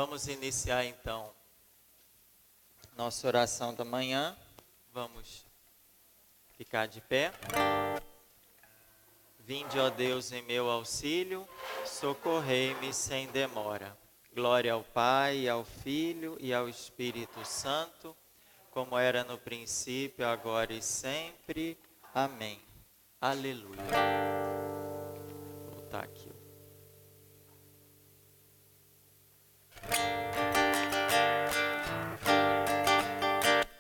Vamos iniciar então nossa oração da manhã. Vamos ficar de pé. Vinde, ó Deus, em meu auxílio, socorrei-me sem demora. Glória ao Pai, ao Filho e ao Espírito Santo, como era no princípio, agora e sempre. Amém. Aleluia. Vou voltar aqui.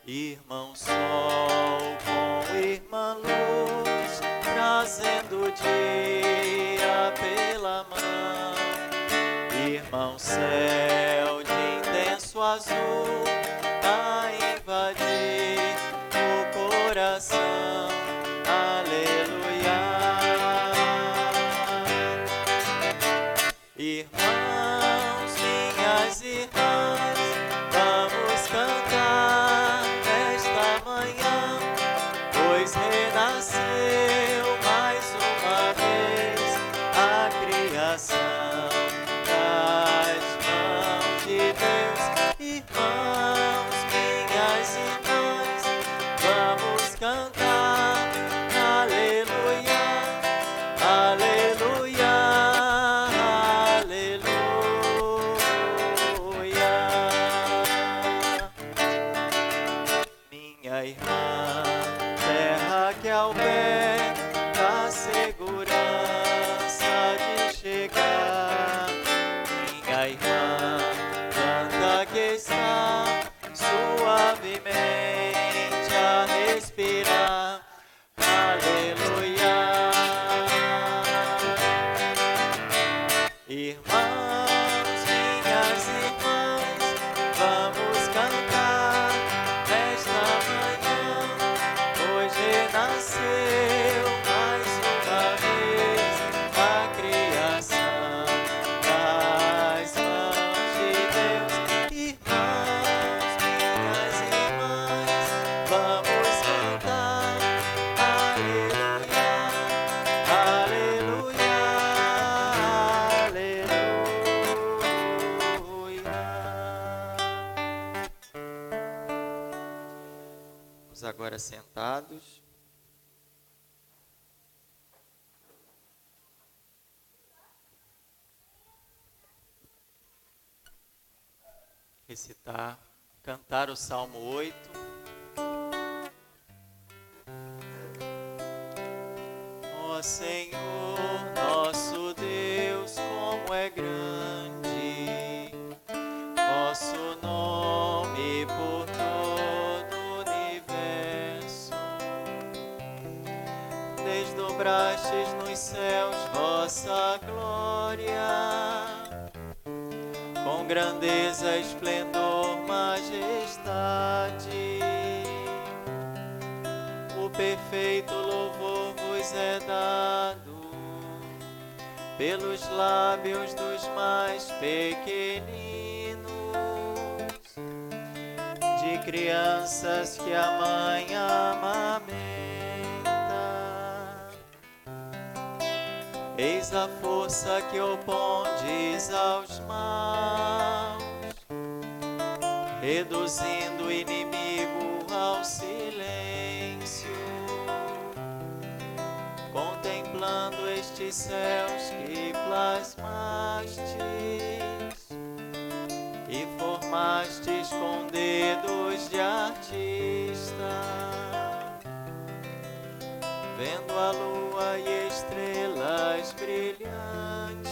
Irmão Sol com irmã Luz, trazendo o dia pela mão. Irmão Céu de intenso azul, a invadir o coração. Aleluia. Irmãos, minhas irmãs, vamos cantar nesta manhã, pois renasceu mais uma vez a criação das mãos de Deus. Irmãos, minhas irmãs, vamos cantar aleluia, aleluia, aleluia. Minha irmã, terra que ao pé da segurança de chegar. Minha irmã, planta que está suavemente a respirar. Aleluia. Irmãos, minhas irmãs, vamos cantar nesta manhã, pois renasceu mais uma vez a criação das mãos de Deus. Irmãos, minhas irmãs, vamos cantar aleluia, aleluia, aleluia. Vamos agora sentados. Recitar, cantar o Salmo 8. Ó Senhor, nosso Deus, como é grande vosso nome por todo o universo. Desdobrastes nos céus vossa glória, com grandeza, esplendor, majestade. O perfeito louvor vos é dado pelos lábios dos mais pequeninos, de crianças que a mãe amamenta. Eis a força que opondes aos maus, reduzindo o inimigo ao silêncio. Contemplando estes céus que plasmastes e formastes com dedos de artista, vendo a lua e estrelas brilhantes,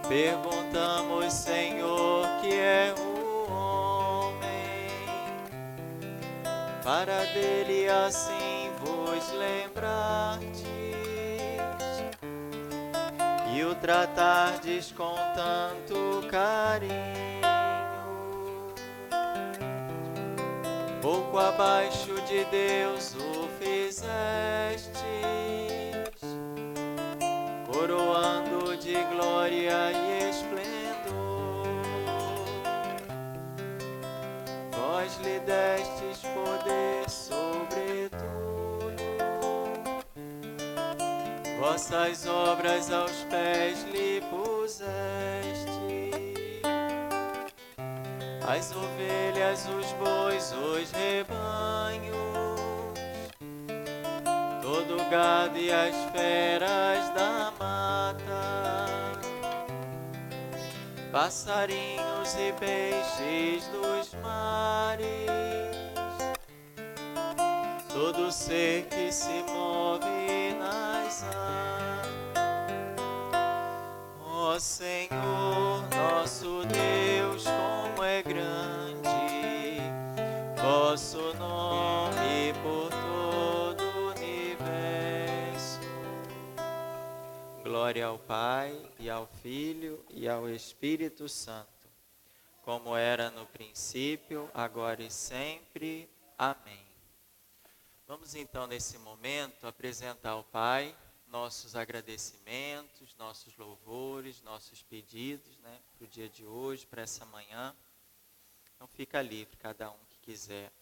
perguntamos, Senhor, que é o homem, para dele assim vos lembrardes e o tratardes com tanto carinho. Pouco abaixo de Deus o fizestes, coroando de glória e esplendor. Vós lhe destes poder sobre tudo, vossas obras aos pés lhe puseste. As ovelhas, os bois, os rebanhos, todo o gado e as feras da mata, passarinhos e peixes dos mares, todo ser que se move nas águas. Ó Senhor, nosso Deus, como é grande vosso nome por todo o universo. Glória ao Pai, e ao Filho, e ao Espírito Santo, como era no princípio, agora e sempre. Amém. Vamos então, nesse momento, apresentar ao Pai nossos agradecimentos, nossos louvores, nossos pedidos, né, para o dia de hoje, para essa manhã. Então fica livre, cada um que quiser.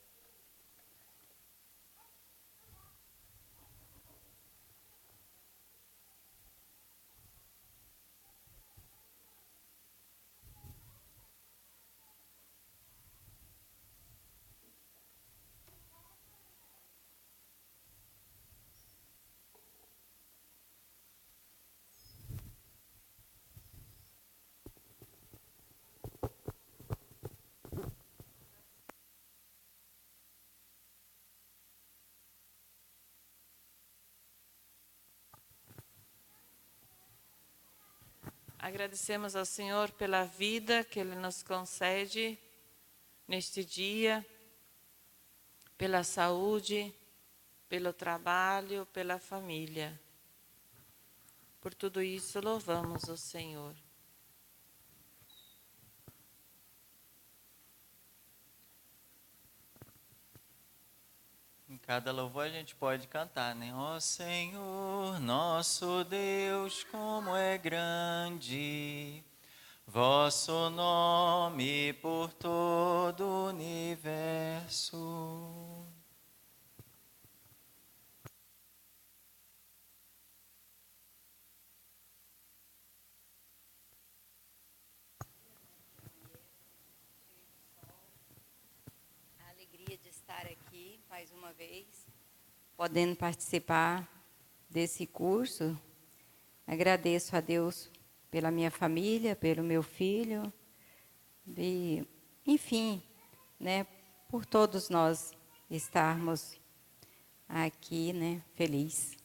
Agradecemos ao Senhor pela vida que Ele nos concede neste dia, pela saúde, pelo trabalho, pela família. Por tudo isso, louvamos o Senhor. Em cada louvor a gente pode cantar, né? Ó Senhor, nosso Deus, como é grande vosso nome por todo o universo. A alegria de estar aqui mais uma vez, podendo participar desse curso. Agradeço a Deus pela minha família, pelo meu filho, e, enfim, né, por todos nós estarmos aqui, né, felizes.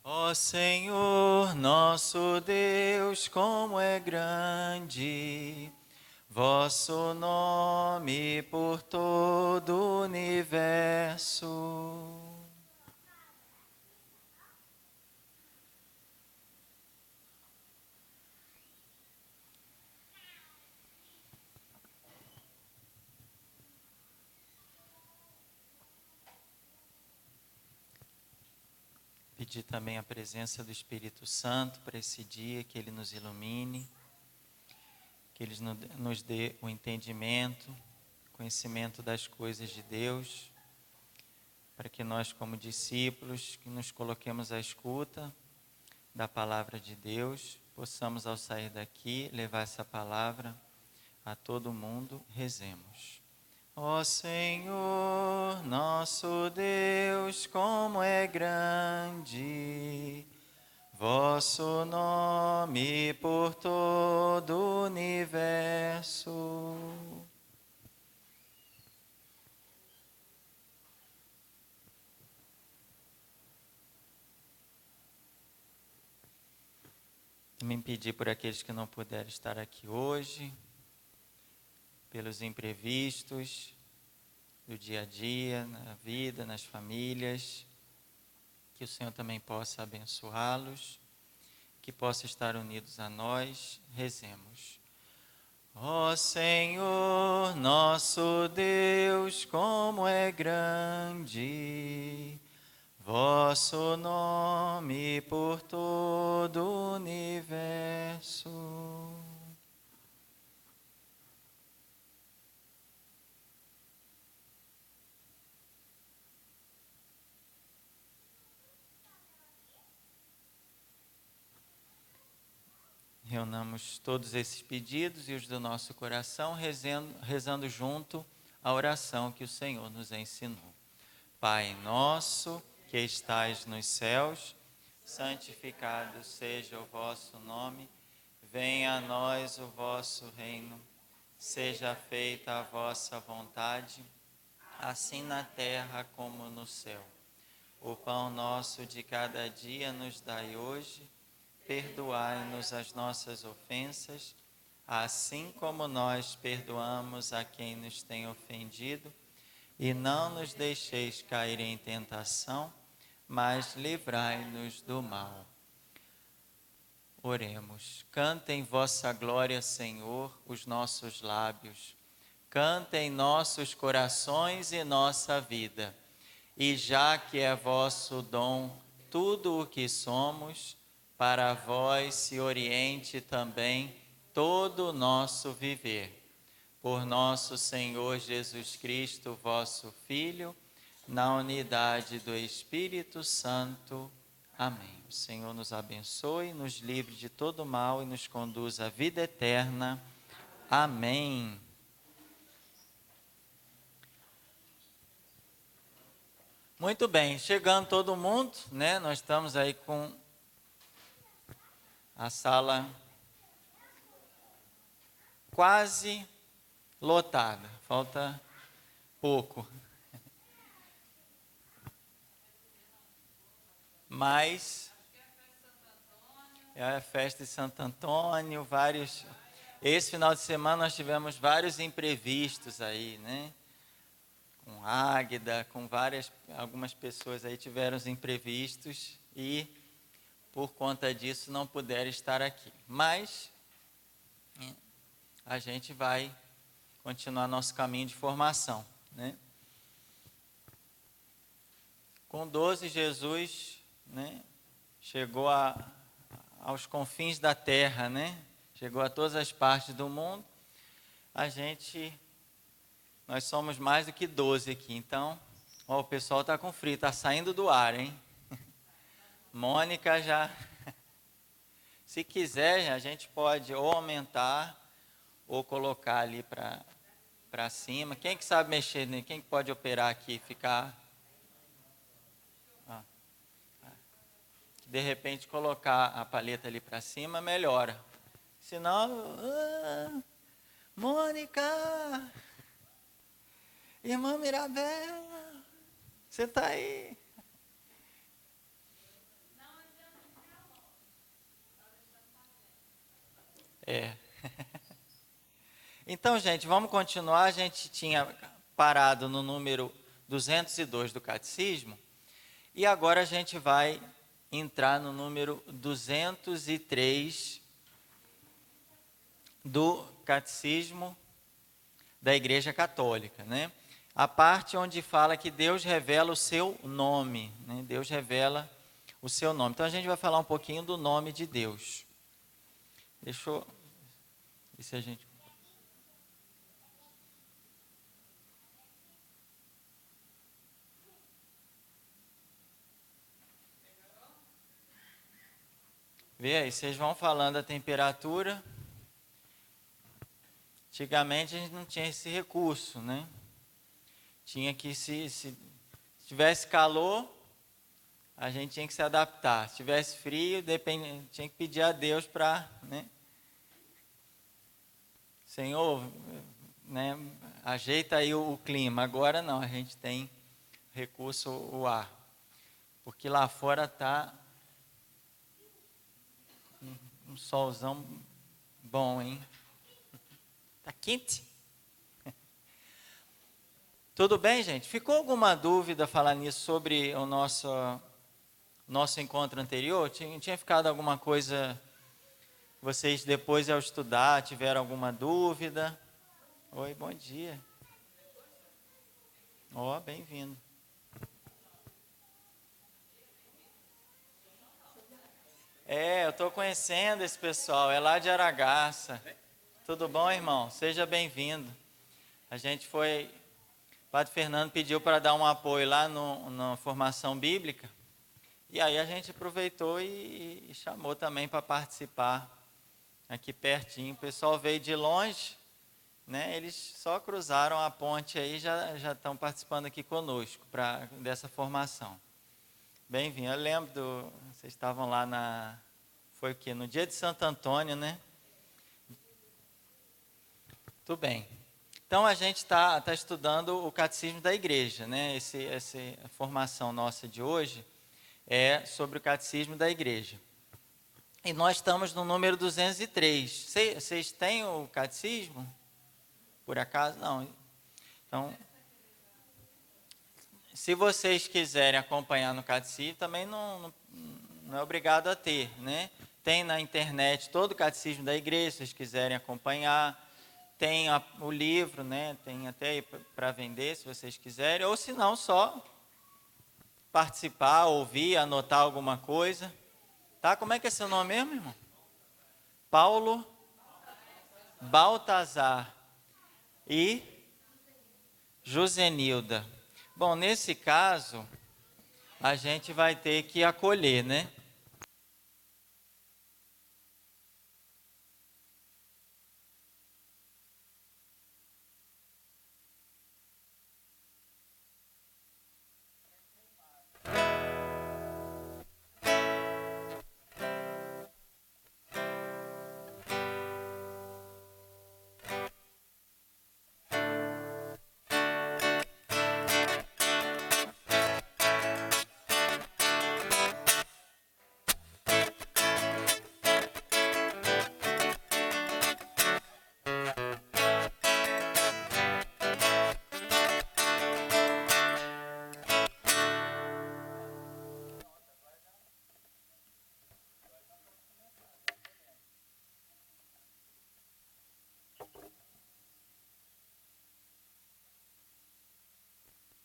Ó Senhor, nosso Deus, como é grande vosso nome por todo o universo. Pedir também a presença do Espírito Santo para esse dia, que Ele nos ilumine, que Ele nos dê o entendimento, conhecimento das coisas de Deus, para que nós, como discípulos, que nos coloquemos à escuta da palavra de Deus, possamos, ao sair daqui, levar essa palavra a todo mundo. Rezemos. Ó Senhor, nosso Deus, como é grande vosso nome por todo o universo. Também pedir por aqueles que não puderam estar aqui hoje, pelos imprevistos do dia a dia, na vida, nas famílias, que o Senhor também possa abençoá-los, que possa estar unidos a nós. Rezemos. Ó Senhor, nosso Deus, como é grande vosso nome por todo o universo. reunamos todos esses pedidos e os do nosso coração, rezando junto a oração que o Senhor nos ensinou. Pai nosso, que estais nos céus, santificado seja o vosso nome, venha a nós o vosso reino, seja feita a vossa vontade, assim na terra como no céu. O pão nosso de cada dia nos dai hoje, perdoai-nos as nossas ofensas, assim como nós perdoamos a quem nos tem ofendido, e não nos deixeis cair em tentação, mas livrai-nos do mal. Oremos. Cantem vossa glória, Senhor, os nossos lábios. Cantem nossos corações e nossa vida. E já que é vosso dom tudo o que somos, para vós se oriente também todo o nosso viver. Por nosso Senhor Jesus Cristo, vosso Filho, na unidade do Espírito Santo. Amém. O Senhor nos abençoe, nos livre de todo mal e nos conduz à vida eterna. Amém. Muito bem, chegando todo mundo, né? Nós estamos aí com a sala quase lotada, falta pouco. Mas é a festa de Santo Antônio, vários. Esse final de semana nós tivemos vários imprevistos aí, né? Com Águida, com algumas pessoas aí tiveram os imprevistos e por conta disso não puderam estar aqui. Mas a gente vai continuar nosso caminho de formação, né? Com 12, Jesus, né, chegou aos confins da terra, né? Chegou a todas as partes do mundo. Nós somos mais do que 12 aqui, então, ó, o pessoal está com frio, está saindo do ar, hein? Mônica já, se quiser, a gente pode ou aumentar ou colocar ali para cima. Quem que sabe mexer, né? Quem que pode operar aqui, ficar... De repente colocar a paleta ali para cima, melhora. Senão, Mônica, irmã Mirabela, você está aí? É. Então, gente, vamos continuar. A gente tinha parado no número 202 do Catecismo e agora a gente vai entrar no número 203 do Catecismo da Igreja Católica, né? A parte onde fala que Deus revela o seu nome, né? Deus revela o seu nome. Então a gente vai falar um pouquinho do nome de Deus. Deixa eu ver se a gente... Vê aí, vocês vão falando a temperatura. Antigamente a gente não tinha esse recurso, né? Tinha que, se tivesse calor, a gente tinha que se adaptar. Se tivesse frio, tinha que pedir a Deus para, né? Senhor, né, ajeita aí o clima. Agora não, a gente tem recurso, o ar. Porque lá fora está um solzão bom, hein? Tá quente? Tudo bem, gente? Ficou alguma dúvida falar nisso sobre o nosso encontro anterior? Tinha ficado alguma coisa, vocês depois ao estudar tiveram alguma dúvida? Oi, bom dia. Ó, bem-vindo. Eu estou conhecendo esse pessoal, é lá de Aragaça. Tudo bom, irmão? Seja bem-vindo. A gente foi... O Padre Fernando pediu para dar um apoio lá na formação bíblica. E aí a gente aproveitou e chamou também para participar aqui pertinho. O pessoal veio de longe, né? Eles só cruzaram a ponte aí, já estão participando aqui conosco dessa formação. Bem-vindo. Eu lembro vocês estavam lá foi o quê? No dia de Santo Antônio, né? Tudo bem. Então a gente está estudando o Catecismo da Igreja, né? Essa formação nossa de hoje é sobre o Catecismo da Igreja. E nós estamos no número 203. Vocês têm o Catecismo? Por acaso? Não. Então, se vocês quiserem acompanhar no Catecismo, também não é obrigado a ter, né? Tem na internet todo o Catecismo da Igreja, se vocês quiserem acompanhar. Tem o livro, né? Tem até aí para vender, se vocês quiserem. Ou se não, só participar, ouvir, anotar alguma coisa. Tá? Como é que é seu nome mesmo, irmão? Paulo Baltazar e Josenilda. Bom, nesse caso, a gente vai ter que acolher, né?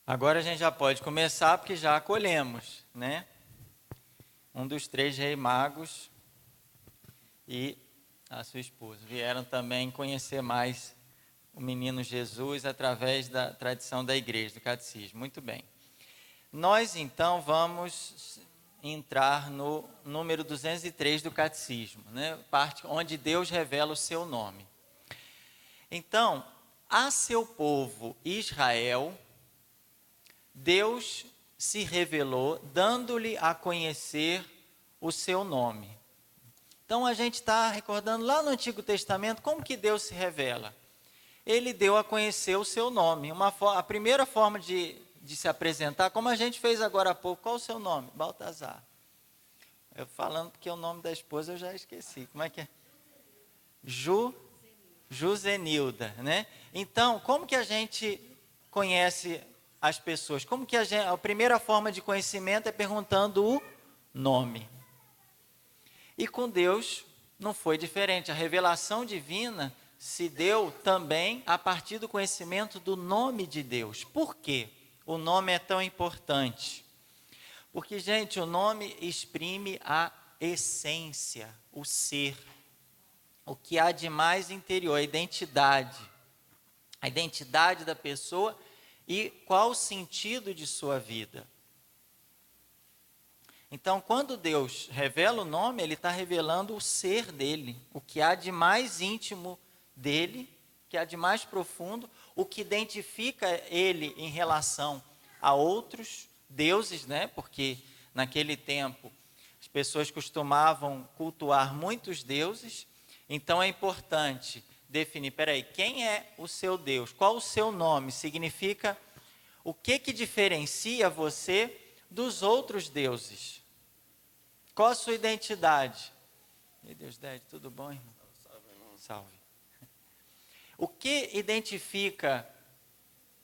Agora a gente já pode começar, porque já acolhemos, né? Um dos 3 reis magos e a sua esposa vieram também conhecer mais o menino Jesus através da tradição da igreja, do catecismo. Muito bem. Nós, então, vamos entrar no número 203 do catecismo, né? Parte onde Deus revela o seu nome. Então, a seu povo Israel, Deus se revelou, dando-lhe a conhecer o seu nome. Então a gente está recordando lá no Antigo Testamento como que Deus se revela. Ele deu a conhecer o seu nome. A primeira forma de se apresentar, como a gente fez agora há pouco. Qual o seu nome? Baltazar. Eu falando porque o nome da esposa eu já esqueci. Como é que é? Josenilda, né? Então, como que a gente conhece as pessoas? Como que a primeira forma de conhecimento é perguntando o nome. E com Deus não foi diferente. A revelação divina se deu também a partir do conhecimento do nome de Deus. Por quê? O nome é tão importante. Porque, gente, o nome exprime a essência, o ser, o que há de mais interior, a identidade da pessoa e qual o sentido de sua vida. Então, quando Deus revela o nome, Ele está revelando o ser dele, o que há de mais íntimo dele, o que há de mais profundo, o que identifica Ele em relação a outros deuses, né? Porque naquele tempo as pessoas costumavam cultuar muitos deuses, então é importante definir, quem é o seu Deus? Qual o seu nome? Significa o que diferencia você dos outros deuses? Qual a sua identidade? Meu Deus, Dede, tudo bom, irmão? Salve. O que identifica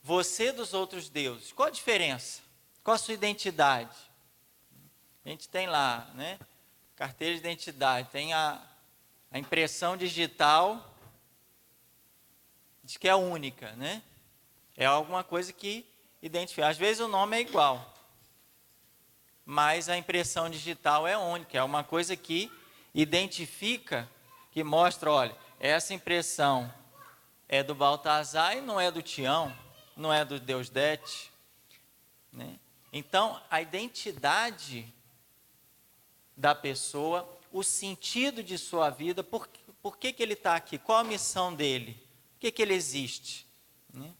você dos outros deuses? Qual a diferença? Qual a sua identidade? A gente tem lá, né? Carteira de identidade, tem a impressão digital, diz que é única, né? É alguma coisa que identifica. Às vezes o nome é igual, mas a impressão digital é única. É uma coisa que identifica, que mostra, olha, essa impressão é do Baltazar e não é do Tião, não é do Deusdete, né? Então, a identidade da pessoa, o sentido de sua vida, por Por que ele está aqui? Qual a missão dele? Por que ele existe? Né?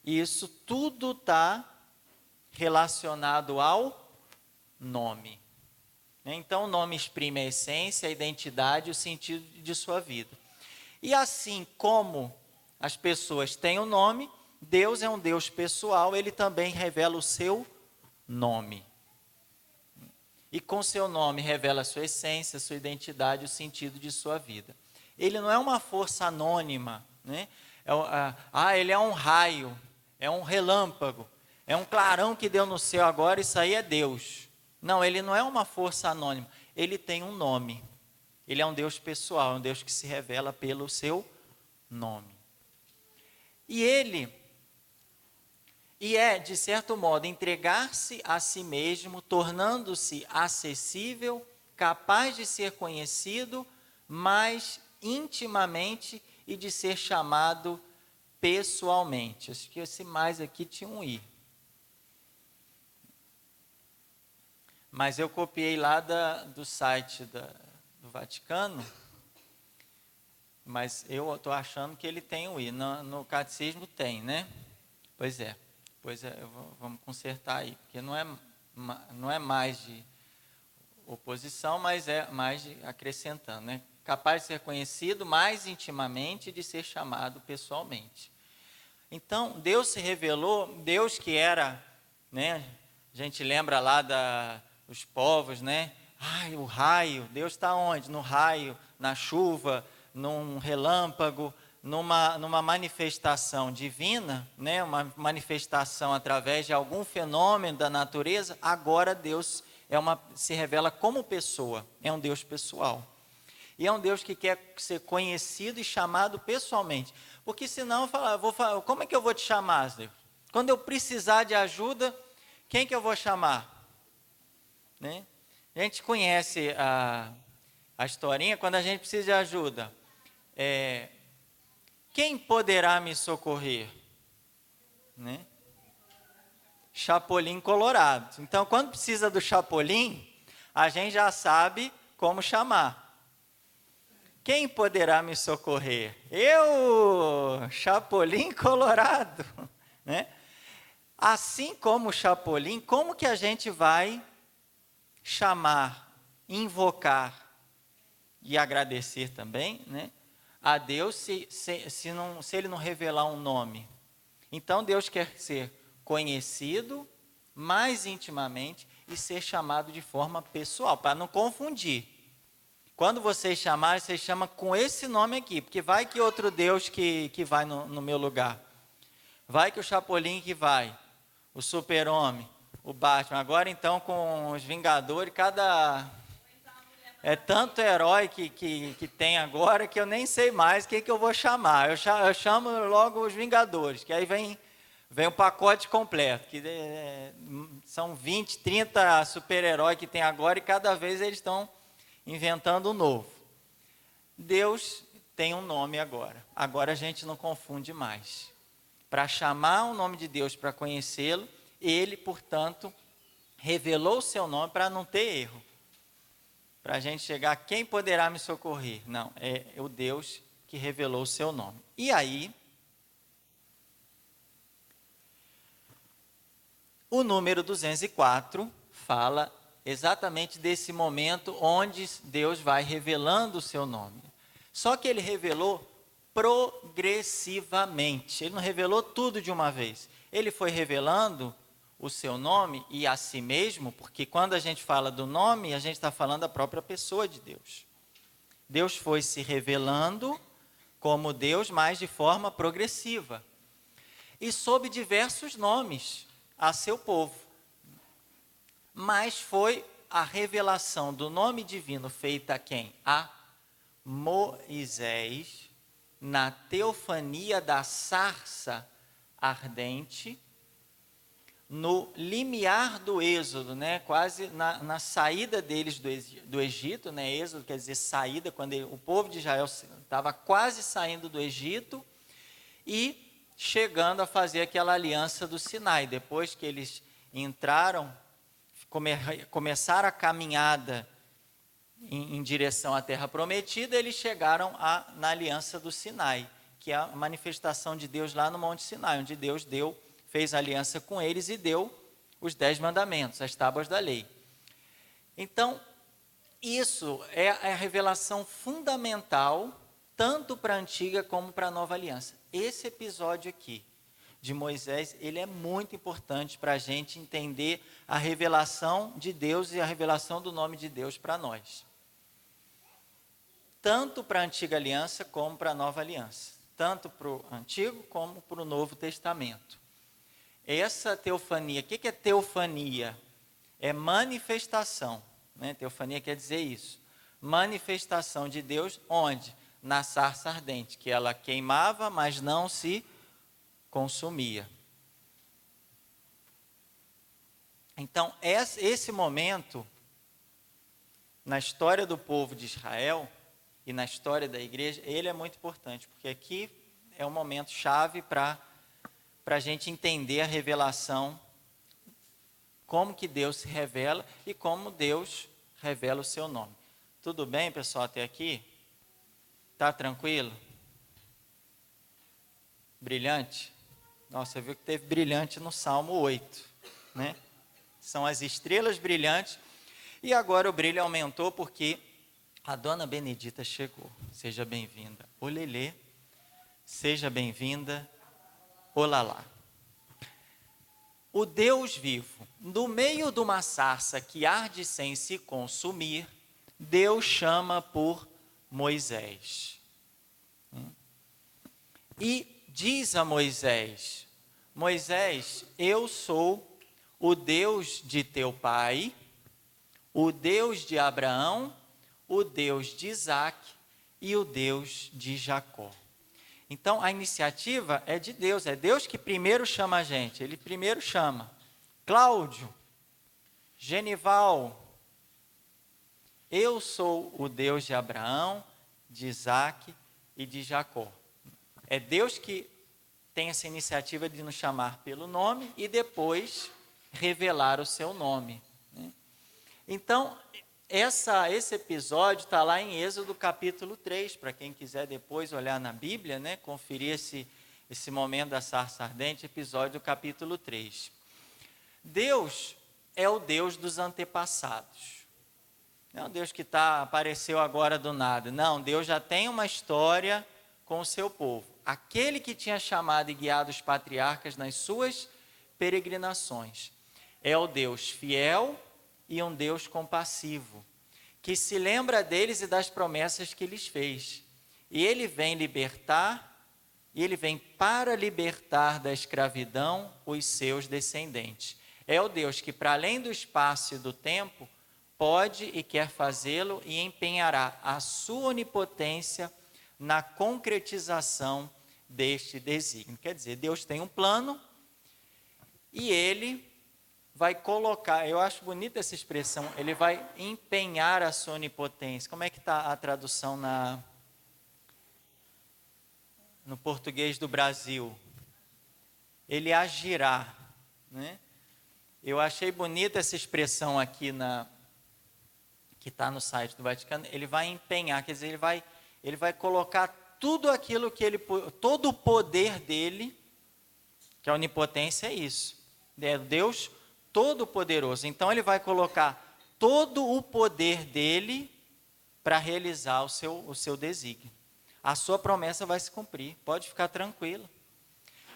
E isso tudo está relacionado ao nome. Então, o nome exprime a essência, a identidade, o sentido de sua vida. E assim como as pessoas têm o nome, Deus é um Deus pessoal, ele também revela o seu nome. E com seu nome revela a sua essência, a sua identidade, o sentido de sua vida. Ele não é uma força anônima, né? Ele é um raio, é um relâmpago, é um clarão que deu no céu agora, isso aí é Deus. Não, ele não é uma força anônima, ele tem um nome. Ele é um Deus pessoal, um Deus que se revela pelo seu nome. E de certo modo, entregar-se a si mesmo, tornando-se acessível, capaz de ser conhecido, mais intimamente e de ser chamado pessoalmente. Acho que esse mais aqui tinha um i. Mas eu copiei lá do site do Vaticano, mas eu estou achando que ele tem o i. No catecismo tem, né? Pois é, vamos consertar aí, porque não é mais de oposição, mas é mais de acrescentando, né? Capaz de ser conhecido mais intimamente e de ser chamado pessoalmente. Então, Deus se revelou, Deus que era, né? A gente lembra lá dos povos, né? O raio, Deus está onde? No raio, na chuva, num relâmpago, numa manifestação divina, né? Uma manifestação através de algum fenômeno da natureza. Agora Deus se revela como pessoa, é um Deus pessoal. E é um Deus que quer ser conhecido e chamado pessoalmente. Porque senão, como é que eu vou te chamar, Deus? Quando eu precisar de ajuda, quem que eu vou chamar? Né? A gente conhece a historinha, quando a gente precisa de ajuda. Quem poderá me socorrer? Né? Chapolin colorado. Então, quando precisa do Chapolin, a gente já sabe como chamar. Quem poderá me socorrer? Eu, Chapolin colorado. Né? Assim como o Chapolin, como que a gente vai chamar, invocar e agradecer também, né, a Deus se ele não revelar um nome? Então Deus quer ser conhecido mais intimamente e ser chamado de forma pessoal, para não confundir. Quando vocês chamarem, vocês chamam com esse nome aqui, porque vai que outro Deus que vai no meu lugar. Vai que o Chapolin que vai, o Super-Homem, o Batman. Agora então com os Vingadores, é tanto herói que tem agora que eu nem sei mais o que eu vou chamar. Eu chamo logo os Vingadores, que aí vem o pacote completo, que são 20, 30 super-heróis que tem agora e cada vez eles estão inventando um novo. Deus tem um nome agora. Agora a gente não confunde mais. Para chamar o nome de Deus, para conhecê-lo, ele, portanto, revelou o seu nome para não ter erro. Para a gente chegar, quem poderá me socorrer? Não, é o Deus que revelou o seu nome. E aí, o número 204 fala exatamente desse momento onde Deus vai revelando o seu nome. Só que ele revelou progressivamente. Ele não revelou tudo de uma vez. Ele foi revelando o seu nome e a si mesmo, porque quando a gente fala do nome, a gente está falando da própria pessoa de Deus. Deus foi se revelando como Deus, mas de forma progressiva. E sob diversos nomes a seu povo. Mas foi a revelação do nome divino feita a quem? A Moisés, na teofania da sarça ardente, no limiar do Êxodo, né? Quase na saída deles do Egito, né? Êxodo quer dizer saída, quando o povo de Israel estava quase saindo do Egito e chegando a fazer aquela aliança do Sinai. Depois que eles entraram, começaram a caminhada em direção à Terra Prometida, eles chegaram na Aliança do Sinai, que é a manifestação de Deus lá no Monte Sinai, onde Deus fez aliança com eles e deu os 10 mandamentos, as tábuas da lei. Então, isso é a revelação fundamental, tanto para a antiga como para a nova aliança. Esse episódio aqui de Moisés, ele é muito importante para a gente entender a revelação de Deus e a revelação do nome de Deus para nós. Tanto para a antiga aliança como para a nova aliança. Tanto para o Antigo como para o Novo Testamento. Essa teofania, o que é teofania? É manifestação, né? Teofania quer dizer isso. Manifestação de Deus, onde? Na sarça ardente, que ela queimava, mas não se consumia. Então, esse momento, na história do povo de Israel e na história da igreja, ele é muito importante, porque aqui é um momento chave para a gente entender a revelação, como que Deus se revela e como Deus revela o seu nome. Tudo bem, pessoal, até aqui? Tá tranquilo? Brilhante? Nossa, viu que teve brilhante no Salmo 8, né? São as estrelas brilhantes. E agora o brilho aumentou porque a dona Benedita chegou. Seja bem-vinda. Olelê, seja bem-vinda. Olalá. O Deus vivo, no meio de uma sarça que arde sem se consumir, Deus chama por Moisés. E diz a Moisés: Moisés, eu sou o Deus de teu pai, o Deus de Abraão, o Deus de Isaac e o Deus de Jacó. Então, a iniciativa é de Deus, é Deus que primeiro chama a gente, ele primeiro chama. Cláudio, Genival, eu sou o Deus de Abraão, de Isaac e de Jacó. É Deus que tem essa iniciativa de nos chamar pelo nome e depois revelar o seu nome, né? Então, esse episódio está lá em Êxodo capítulo 3, para quem quiser depois olhar na Bíblia, né, conferir esse momento da sarça ardente, episódio do capítulo 3. Deus é o Deus dos antepassados. Não é um Deus que apareceu agora do nada. Não, Deus já tem uma história com o seu povo. Aquele que tinha chamado e guiado os patriarcas nas suas peregrinações. É o Deus fiel e um Deus compassivo, que se lembra deles e das promessas que lhes fez. E ele vem libertar, e ele vem para libertar da escravidão os seus descendentes. É o Deus que, para além do espaço e do tempo, pode e quer fazê-lo e empenhará a sua onipotência na concretização deste desígnio. Quer dizer, Deus tem um plano e ele vai colocar, eu acho bonita essa expressão, ele vai empenhar a sua onipotência. Como é que está a tradução no português do Brasil? Ele agirá, né? Eu achei bonita essa expressão aqui que está no site do Vaticano. Ele vai empenhar, quer dizer, ele vai colocar tudo aquilo que todo o poder dele, que a onipotência é isso, é Deus Todo-Poderoso. Então ele vai colocar todo o poder dele para realizar o seu desígnio. A sua promessa vai se cumprir, pode ficar tranquilo.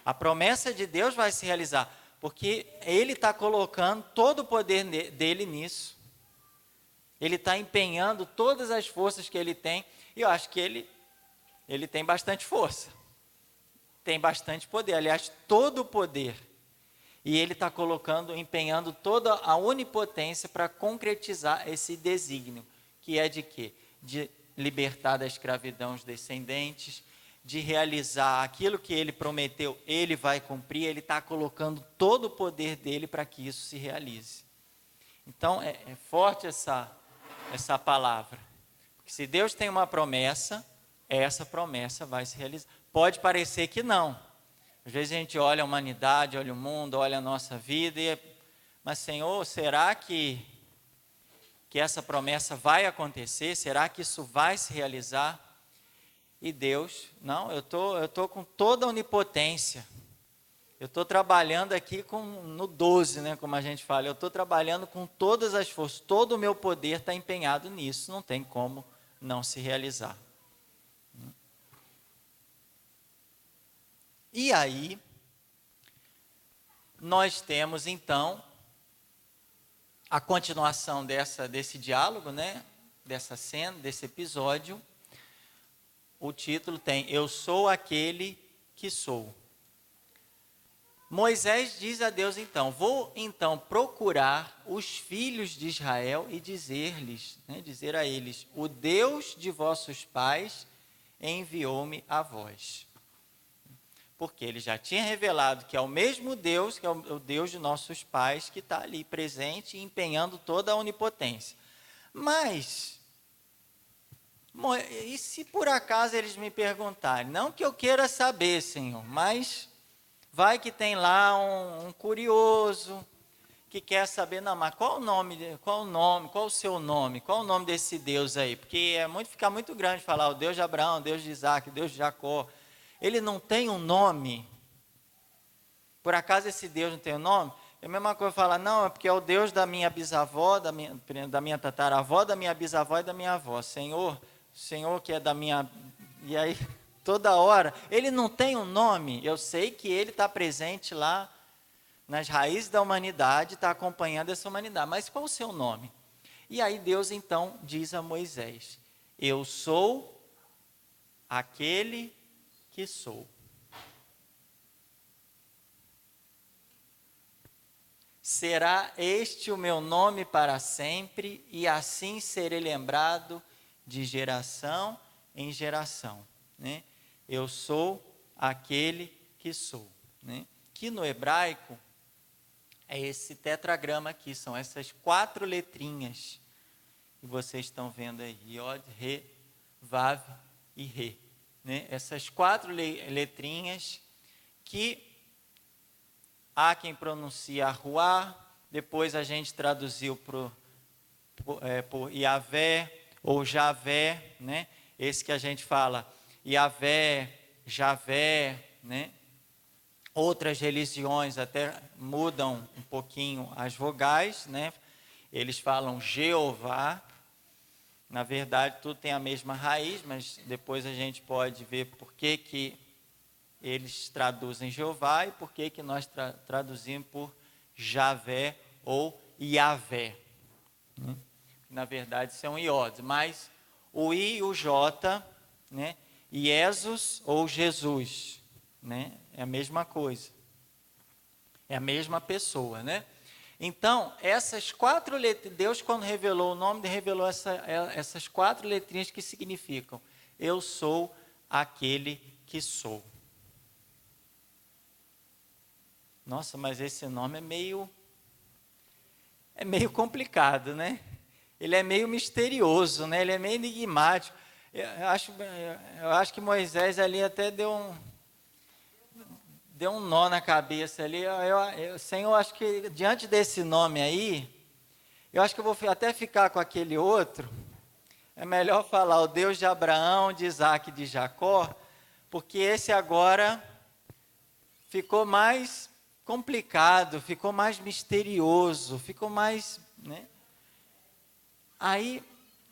A promessa de Deus vai se realizar, porque ele está colocando todo o poder dele nisso. Ele está empenhando todas as forças que ele tem, e eu acho que ele tem bastante força, tem bastante poder, aliás, todo o poder. E ele está empenhando toda a onipotência para concretizar esse desígnio, que é de quê? De libertar da escravidão os descendentes, de realizar aquilo que ele prometeu, ele vai cumprir, ele está colocando todo o poder dele para que isso se realize. Então, é forte essa palavra. Porque se Deus tem uma promessa, essa promessa vai se realizar. Pode parecer que não. Às vezes a gente olha a humanidade, olha o mundo, olha a nossa vida, mas Senhor, será que que essa promessa vai acontecer? Será que isso vai se realizar? E Deus, não, eu tô com toda a onipotência. Eu estou trabalhando aqui no 12, né, como a gente fala. Eu estou trabalhando com todas as forças. Todo o meu poder está empenhado nisso. Não tem como não se realizar. E aí, nós temos então a continuação desse diálogo, né, dessa cena, desse episódio. O título tem: Eu sou aquele que sou. Moisés diz a Deus então: vou então procurar os filhos de Israel e dizer a eles: o Deus de vossos pais enviou-me a vós. Porque ele já tinha revelado que é o mesmo Deus, que é o Deus de nossos pais, que está ali presente e empenhando toda a onipotência. Mas, e se por acaso eles me perguntarem? Não que eu queira saber, Senhor, mas vai que tem lá um curioso que quer saber, não, mas qual o seu nome? Qual o nome desse Deus aí? Porque fica muito grande falar o Deus de Abraão, o Deus de Isaac, o Deus de Jacó. Ele não tem um nome? Por acaso esse Deus não tem um nome? É a mesma coisa falar, não, é porque é o Deus da minha bisavó, da minha tataravó, da minha bisavó e da minha avó. Senhor que é da minha... E aí, toda hora, ele não tem um nome. Eu sei que ele está presente lá nas raízes da humanidade, está acompanhando essa humanidade. Mas qual o seu nome? E aí Deus então diz a Moisés: eu sou aquele que sou. Será este o meu nome para sempre, e assim serei lembrado de geração em geração. Né? Eu sou aquele que sou. Né? Que no hebraico é esse tetragrama aqui, são essas 4 letrinhas que vocês estão vendo aí: Yod, Re, Vav e Re. Né? Essas 4 letrinhas que há quem pronuncia Ruá, depois a gente traduziu por Yavé ou Javé, né? Esse que a gente fala Yavé, Javé, né? Outras religiões até mudam um pouquinho as vogais, né? Eles falam Jeová. Na verdade, tudo tem a mesma raiz, mas depois a gente pode ver por que eles traduzem Jeová e por que nós traduzimos por Javé ou Yavé. Na verdade, são iod, mas o I e o J, né? Jesus ou Jesus, né? É a mesma coisa. É a mesma pessoa, né? Então, essas 4 letrinhas, Deus quando revelou o nome, revelou essas 4 letrinhas que significam: eu sou aquele que sou. Nossa, mas esse nome é meio complicado, né? Ele é meio misterioso, né? Ele é meio enigmático. Eu acho que Moisés ali até deu um nó na cabeça ali. Senhor, acho que diante desse nome aí, eu acho que eu vou até ficar com aquele outro. É melhor falar o Deus de Abraão, de Isaac e de Jacó, porque esse agora ficou mais complicado, ficou mais misterioso, ficou mais... Né? Aí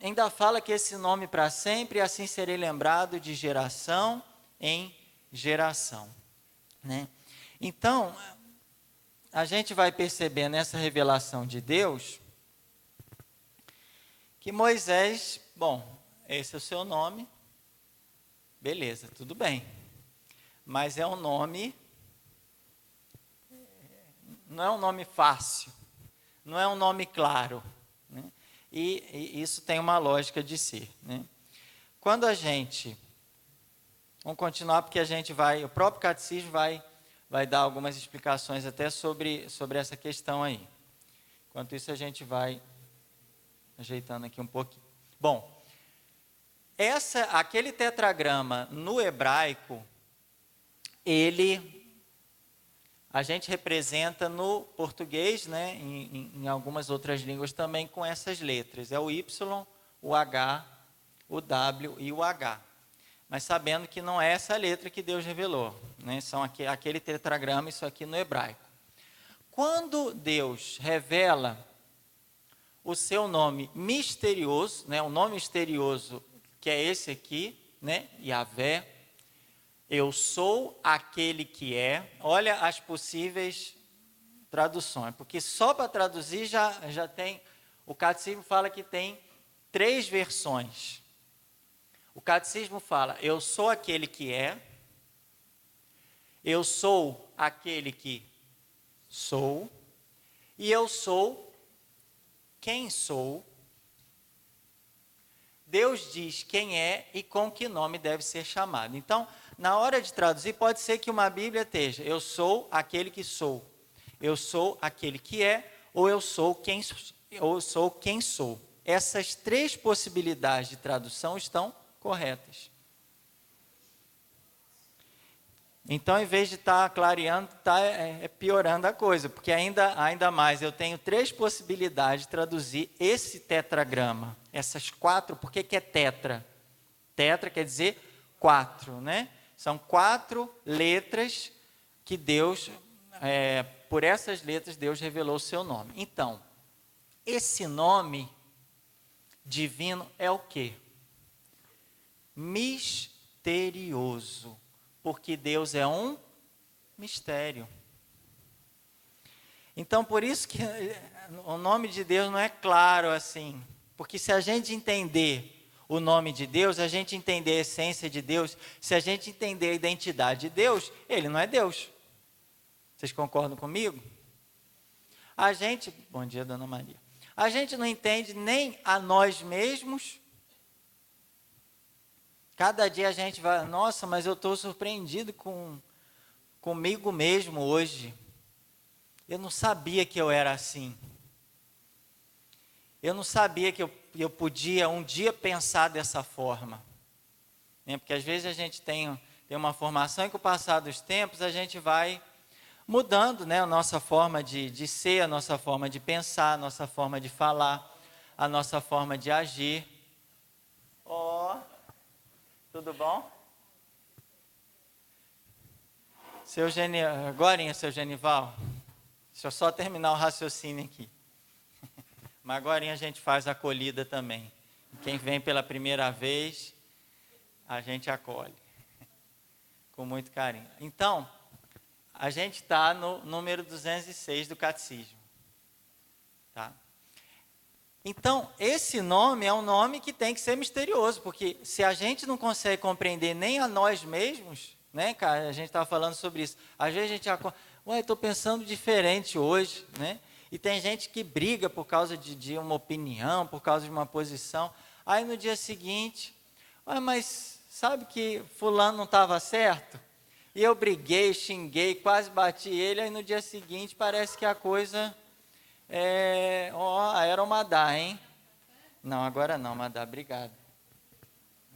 ainda fala que esse nome para sempre, assim serei lembrado de geração em geração. Né? Então, a gente vai perceber nessa revelação de Deus que Moisés, bom, esse é o seu nome, beleza, tudo bem, mas é um nome, não é um nome fácil, não é um nome claro, né? E isso tem uma lógica de ser. Né? Quando a gente... Vamos continuar porque o próprio catecismo vai dar algumas explicações até sobre essa questão aí. Enquanto isso a gente vai ajeitando aqui um pouquinho. Bom, aquele tetragrama no hebraico, ele a gente representa no português, né, em algumas outras línguas também, com essas letras. É o Y, o H, o W e o H. Mas sabendo que não é essa letra que Deus revelou, né? São aquele tetragrama, isso aqui no hebraico. Quando Deus revela o seu nome misterioso, né? O nome misterioso que é esse aqui, né? Yahvé, eu sou aquele que é. Olha as possíveis traduções, porque só para traduzir já tem, o catecismo fala que tem 3 versões. O catecismo fala, eu sou aquele que é, eu sou aquele que sou, e eu sou quem sou. Deus diz quem é e com que nome deve ser chamado. Então, na hora de traduzir, pode ser que uma Bíblia esteja, eu sou aquele que sou, eu sou aquele que é, ou eu sou quem sou. Essas 3 possibilidades de tradução estão corretas. Então, em vez de estar clareando, está piorando a coisa, porque ainda mais, eu tenho 3 possibilidades de traduzir esse tetragrama. Essas 4, por que é tetra? Tetra quer dizer 4, né? São 4 letras que Deus, por essas letras, Deus revelou o seu nome. Então, esse nome divino é o quê? Misterioso, porque Deus é um mistério. Então, por isso que o nome de Deus não é claro assim, porque se a gente entender o nome de Deus, a gente entender a essência de Deus, se a gente entender a identidade de Deus, Ele não é Deus. Vocês concordam comigo? Bom dia, Dona Maria. A gente não entende nem a nós mesmos. Cada dia a gente vai, nossa, mas eu estou surpreendido comigo mesmo hoje. Eu não sabia que eu era assim. Eu não sabia que eu podia um dia pensar dessa forma. Porque às vezes a gente tem uma formação e com o passar dos tempos a gente vai mudando, né, a nossa forma de ser, a nossa forma de pensar, a nossa forma de falar, a nossa forma de agir. Tudo bom? Agorinha, seu Genival. Deixa eu só terminar o raciocínio aqui. Mas agorinha a gente faz a acolhida também. Quem vem pela primeira vez, a gente acolhe. Com muito carinho. Então, a gente está no número 206 do Catecismo. Tá? Então, esse nome é um nome que tem que ser misterioso, porque se a gente não consegue compreender nem a nós mesmos, né, cara, a gente estava falando sobre isso, às vezes a gente acorda, estou pensando diferente hoje, né, e tem gente que briga por causa de uma opinião, por causa de uma posição, aí no dia seguinte, mas sabe que fulano não estava certo? E eu briguei, xinguei, quase bati ele, aí no dia seguinte parece que a coisa... era o Madá, hein? Não, agora não, Madá, obrigado.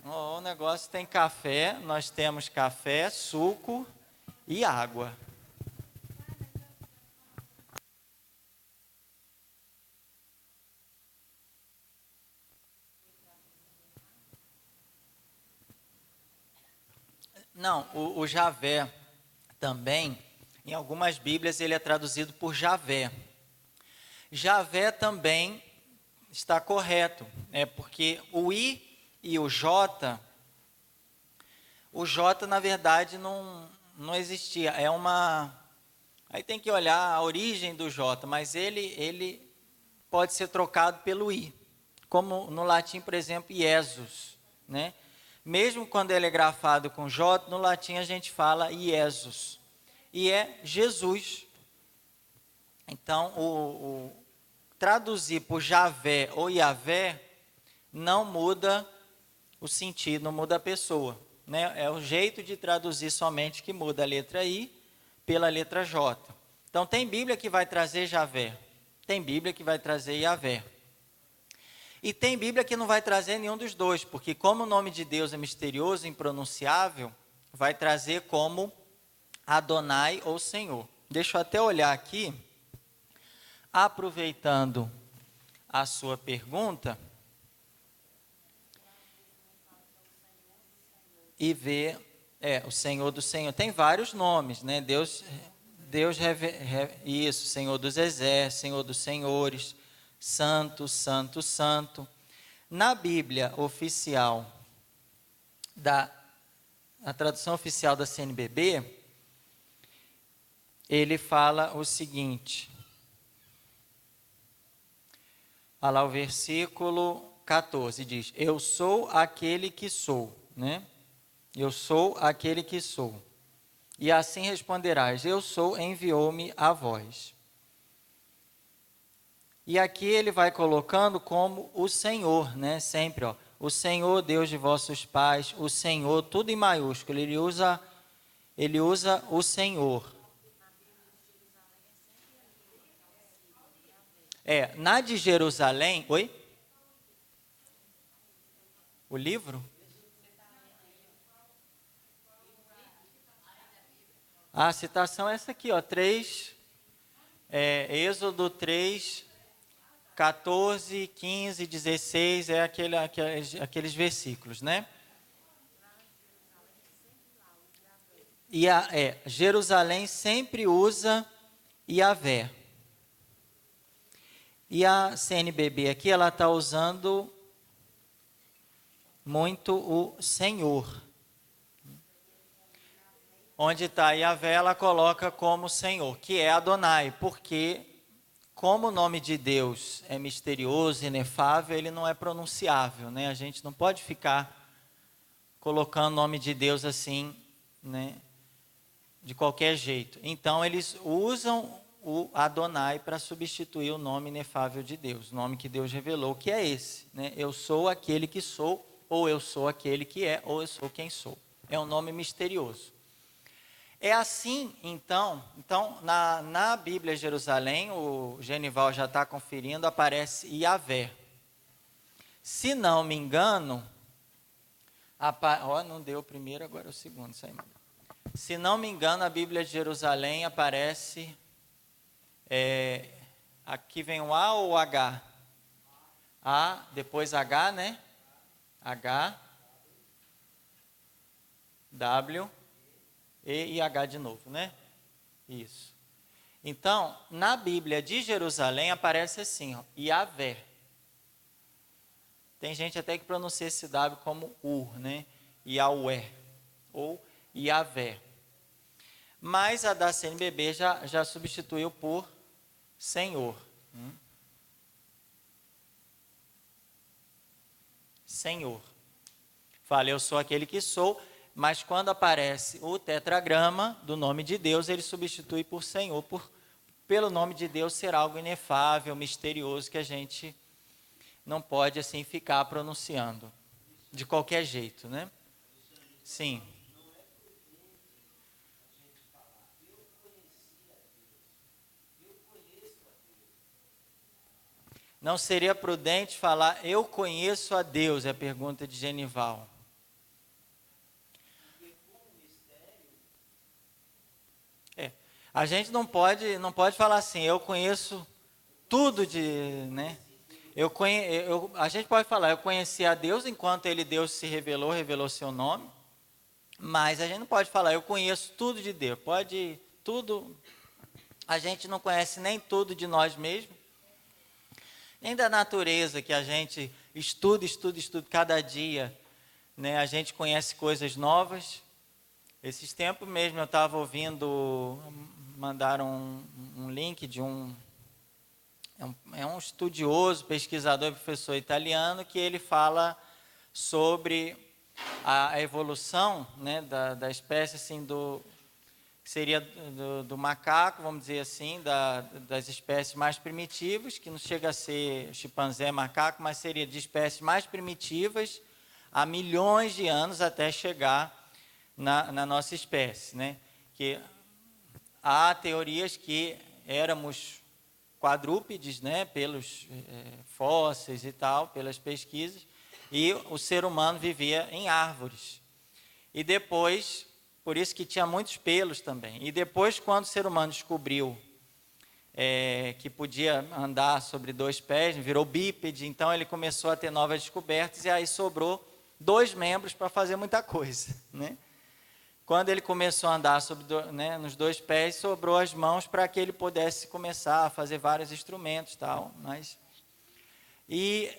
O negócio tem café, nós temos café, suco e água. Não, o Javé também, em algumas Bíblias ele é traduzido por Javé. Javé também está correto, porque o I e o J na verdade não existia, aí tem que olhar a origem do J, mas ele pode ser trocado pelo I, como no latim, por exemplo, Iesus, né? Mesmo quando ele é grafado com J, no latim a gente fala Iesus, e é Jesus. Então, traduzir por Javé ou Yahvé não muda o sentido, não muda a pessoa, né? É o jeito de traduzir somente que muda a letra I pela letra J. Então, tem Bíblia que vai trazer Javé, tem Bíblia que vai trazer Yahvé. E tem Bíblia que não vai trazer nenhum dos dois, porque como o nome de Deus é misterioso, impronunciável, vai trazer como Adonai ou Senhor. deixa eu até olhar aqui, aproveitando a sua pergunta, e ver, o Senhor do Senhor, tem vários nomes, né? Deus isso, Senhor dos Exércitos, Senhor dos Senhores, Santo, Santo, Santo. Na Bíblia oficial, a tradução oficial da CNBB, ele fala o seguinte, olha lá o versículo 14, diz, eu sou aquele que sou, né? Eu sou aquele que sou. E assim responderás, eu sou, enviou-me a vós. E aqui ele vai colocando como o Senhor, né? Sempre, ó, o Senhor, Deus de vossos pais, o Senhor, tudo em maiúsculo, ele usa o Senhor. Na de Jerusalém, oi? O livro? A citação é essa aqui, ó, Êxodo 3, 14, 15, 16, aqueles versículos, né? E Jerusalém sempre usa Yahvé. E a CNBB aqui, ela está usando muito o Senhor. Onde está Yahvé, ela coloca como Senhor, que é Adonai, porque como o nome de Deus é misterioso, inefável, ele não é pronunciável, né? A gente não pode ficar colocando o nome de Deus assim, né? De qualquer jeito. Então, eles usam o Adonai para substituir o nome inefável de Deus, o nome que Deus revelou, que é esse, né? Eu sou aquele que sou, ou eu sou aquele que é, ou eu sou quem sou. É um nome misterioso. É assim, então na Bíblia Jerusalém, o Genival já está conferindo, aparece Yahvé. Se não me engano, não deu o primeiro, agora é o segundo. Isso aí. Se não me engano, a Bíblia de Jerusalém aparece, aqui vem o A ou o H? A, depois H, né? H, W, E H de novo, né? Isso. Então, na Bíblia de Jerusalém aparece assim, ó, Yahvé. Tem gente até que pronuncia esse W como Ur, né? Yahweh, ou Yahvé. Mas a da CNBB já substituiu por Senhor. Senhor. Fala, eu sou aquele que sou. Mas quando aparece o tetragrama do nome de Deus, ele substitui por Senhor, pelo nome de Deus ser algo inefável, misterioso, que a gente não pode assim ficar pronunciando de qualquer jeito, né? Sim. Não seria prudente falar, eu conheço a Deus, é a pergunta de Genival. A gente não pode falar assim, eu conheço tudo né? A gente pode falar, eu conheci a Deus enquanto Deus se revelou seu nome, mas a gente não pode falar, eu conheço tudo de Deus. Tudo, a gente não conhece nem tudo de nós mesmos, nem da natureza que a gente estuda cada dia, né? A gente conhece coisas novas. Esses tempos mesmo eu estava ouvindo, mandaram um link de um estudioso, pesquisador, professor italiano, que ele fala sobre a evolução, né, da espécie assim, que seria do macaco, vamos dizer assim, das espécies mais primitivas, que não chega a ser chimpanzé, macaco, mas seria de espécies mais primitivas há milhões de anos até chegar na nossa espécie, né? Que há teorias que éramos quadrúpedes, né? Pelos fósseis e tal, pelas pesquisas, e o ser humano vivia em árvores. E depois por isso que tinha muitos pelos também. E depois, quando o ser humano descobriu que podia andar sobre 2 pés, virou bípede, então ele começou a ter novas descobertas, e aí sobrou 2 membros para fazer muita coisa, né? Quando ele começou a andar nos 2 pés, sobrou as mãos para que ele pudesse começar a fazer vários instrumentos, tal. E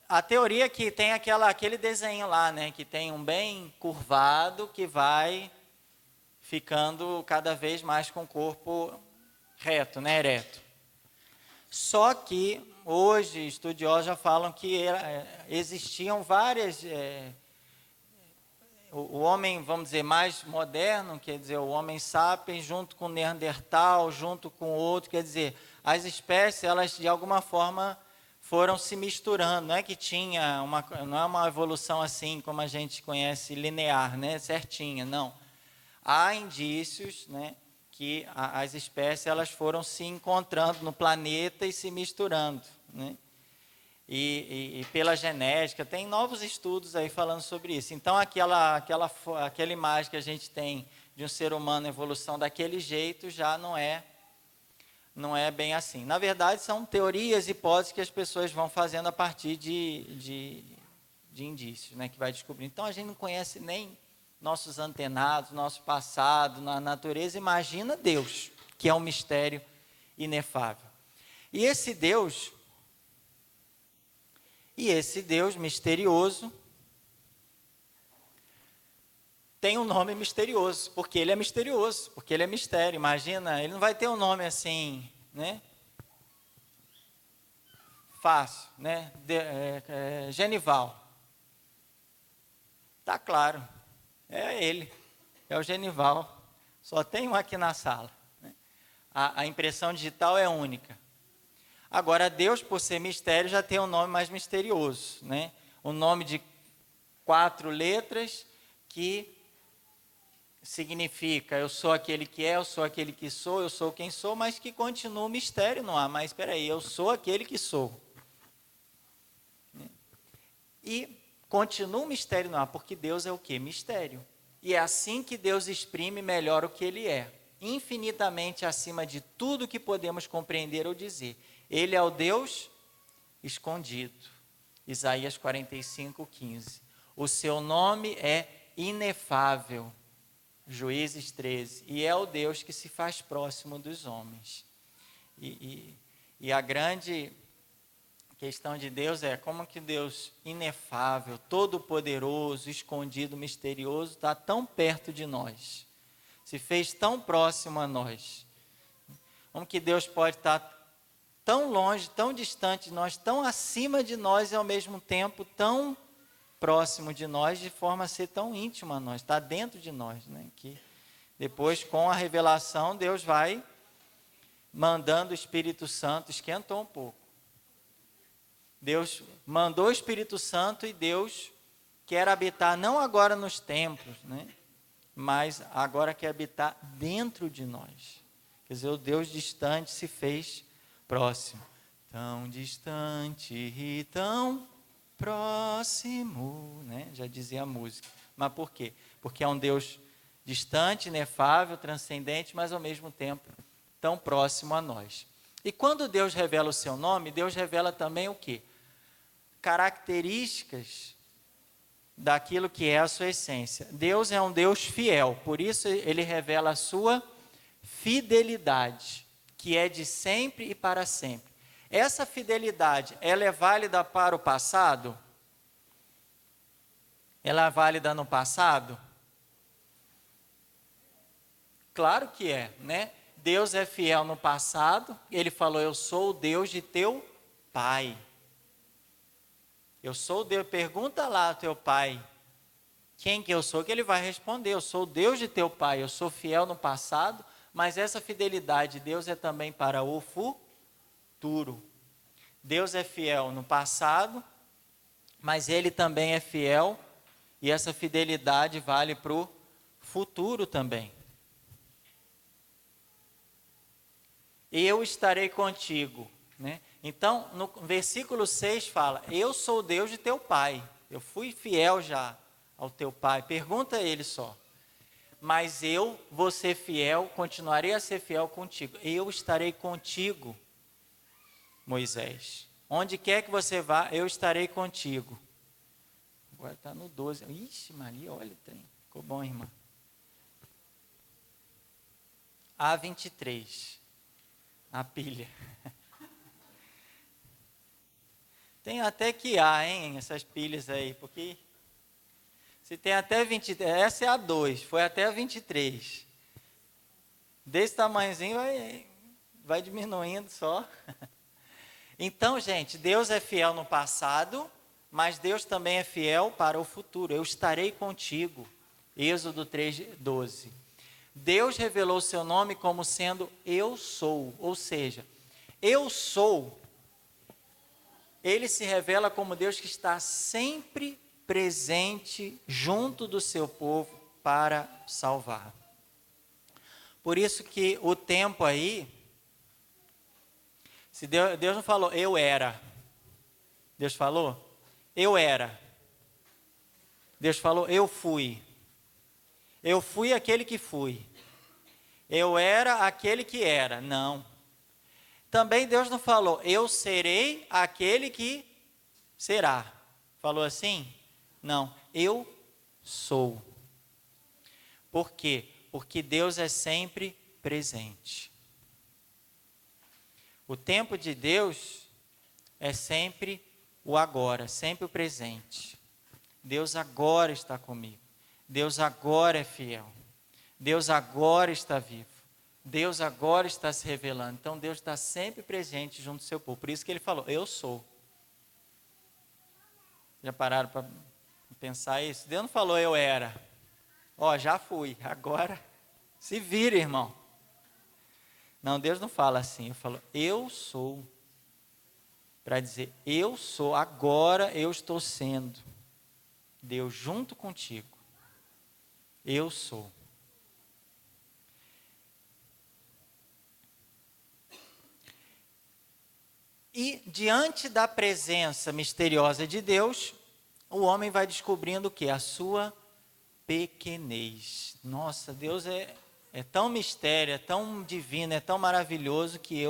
a teoria é que tem aquele desenho lá, né, que tem um bem curvado que vai ficando cada vez mais com o corpo reto, né, ereto. Só que hoje estudiosos já falam que existiam várias... o homem, vamos dizer, mais moderno, quer dizer, o Homem sapiens, junto com o Neandertal, junto com outro, quer dizer, as espécies, elas de alguma forma foram se misturando, não é que não é uma evolução assim, como a gente conhece, linear, né, certinha, não. Há indícios, né, que as espécies elas foram se encontrando no planeta e se misturando, né? E pela genética, tem novos estudos aí falando sobre isso. Então, aquela imagem que a gente tem de um ser humano em evolução daquele jeito já não é bem assim. Na verdade, são teorias, hipóteses que as pessoas vão fazendo a partir de indícios, né, que vai descobrindo. Então, a gente não conhece nem nossos antenados, nosso passado, na natureza. Imagina Deus, que é um mistério inefável. E esse Deus misterioso tem um nome misterioso, porque ele é misterioso, porque ele é mistério. Imagina, ele não vai ter um nome assim, né? Fácil, né? Genival. Tá claro, é ele, é o Genival. Só tem um aqui na sala, né? A impressão digital é única. Agora, Deus, por ser mistério, já tem um nome mais misterioso, né? Um nome de 4 letras que significa eu sou aquele que é, eu sou aquele que sou, eu sou quem sou, mas que continua um mistério no ar. Mas espera aí, eu sou aquele que sou. E continua um mistério no ar, porque Deus é o quê? Mistério. E é assim que Deus exprime melhor o que Ele é. Infinitamente acima de tudo que podemos compreender ou dizer. Ele é o Deus escondido. Isaías 45:15. O seu nome é inefável. Juízes 13. E é o Deus que se faz próximo dos homens. E a grande questão de Deus é como que Deus inefável, todo-poderoso, escondido, misterioso, está tão perto de nós. Se fez tão próximo a nós. Como que Deus pode estar tão longe, tão distante de nós, tão acima de nós e ao mesmo tempo tão próximo de nós, de forma a ser tão íntimo a nós, está dentro de nós, né? Que depois, com a revelação, Deus vai mandando o Espírito Santo, esquentou um pouco. Deus mandou o Espírito Santo e Deus quer habitar não agora nos templos, né? Mas agora quer habitar dentro de nós. Quer dizer, o Deus distante se fez próximo. Tão distante e tão próximo, né? Já dizia a música. Mas por quê? Porque é um Deus distante, inefável, transcendente, mas ao mesmo tempo tão próximo a nós. E quando Deus revela o seu nome, Deus revela também o quê? Características daquilo que é a sua essência. Deus é um Deus fiel, por isso Ele revela a sua fidelidade, que é de sempre e para sempre. Essa fidelidade, ela é válida para o passado? Ela é válida no passado? Claro que é, né? Deus é fiel no passado, Ele falou, eu sou o Deus de teu pai. Eu sou o Deus, pergunta lá ao teu pai, quem que eu sou, que ele vai responder, eu sou o Deus de teu pai, eu sou fiel no passado, mas essa fidelidade de Deus é também para o futuro. Deus é fiel no passado, mas Ele também é fiel, e essa fidelidade vale para o futuro também. Eu estarei contigo, né? Então, no versículo 6 fala, eu sou o Deus de teu pai, eu fui fiel já ao teu pai. Pergunta a ele só, mas eu vou ser fiel, continuarei a ser fiel contigo. Eu estarei contigo, Moisés. Onde quer que você vá, eu estarei contigo. Agora está no 12. Ixi, Maria, olha o trem. Ficou bom, irmã. A23. A pilha. Tem até que há, hein, essas pilhas aí, porque se tem até 23, essa é a 2, foi até a 23. Desse tamanhozinho vai diminuindo só. Então, gente, Deus é fiel no passado, mas Deus também é fiel para o futuro. Eu estarei contigo. Êxodo 3:12. Deus revelou o seu nome como sendo eu sou, ou seja, eu sou. Ele se revela como Deus que está sempre presente junto do seu povo para salvar. Por isso que o tempo aí, se Deus não falou eu era, Deus falou eu era, Deus falou eu fui aquele que fui, eu era aquele que era, não. Também Deus não falou eu serei aquele que será, falou assim? Não, eu sou. Por quê? Porque Deus é sempre presente. O tempo de Deus é sempre o agora, sempre o presente. Deus agora está comigo. Deus agora é fiel. Deus agora está vivo. Deus agora está se revelando. Então Deus está sempre presente junto do seu povo. Por isso que ele falou, eu sou. Já pararam para pensar isso? Deus não falou eu era. Ó, já fui, agora se vira, irmão. Não, Deus não fala assim. Ele falou, eu sou. Para dizer, eu sou, agora eu estou sendo. Deus junto contigo. Eu sou. E diante da presença misteriosa de Deus, o homem vai descobrindo o quê? A sua pequenez. Nossa, Deus é tão mistério, é tão divino, é tão maravilhoso que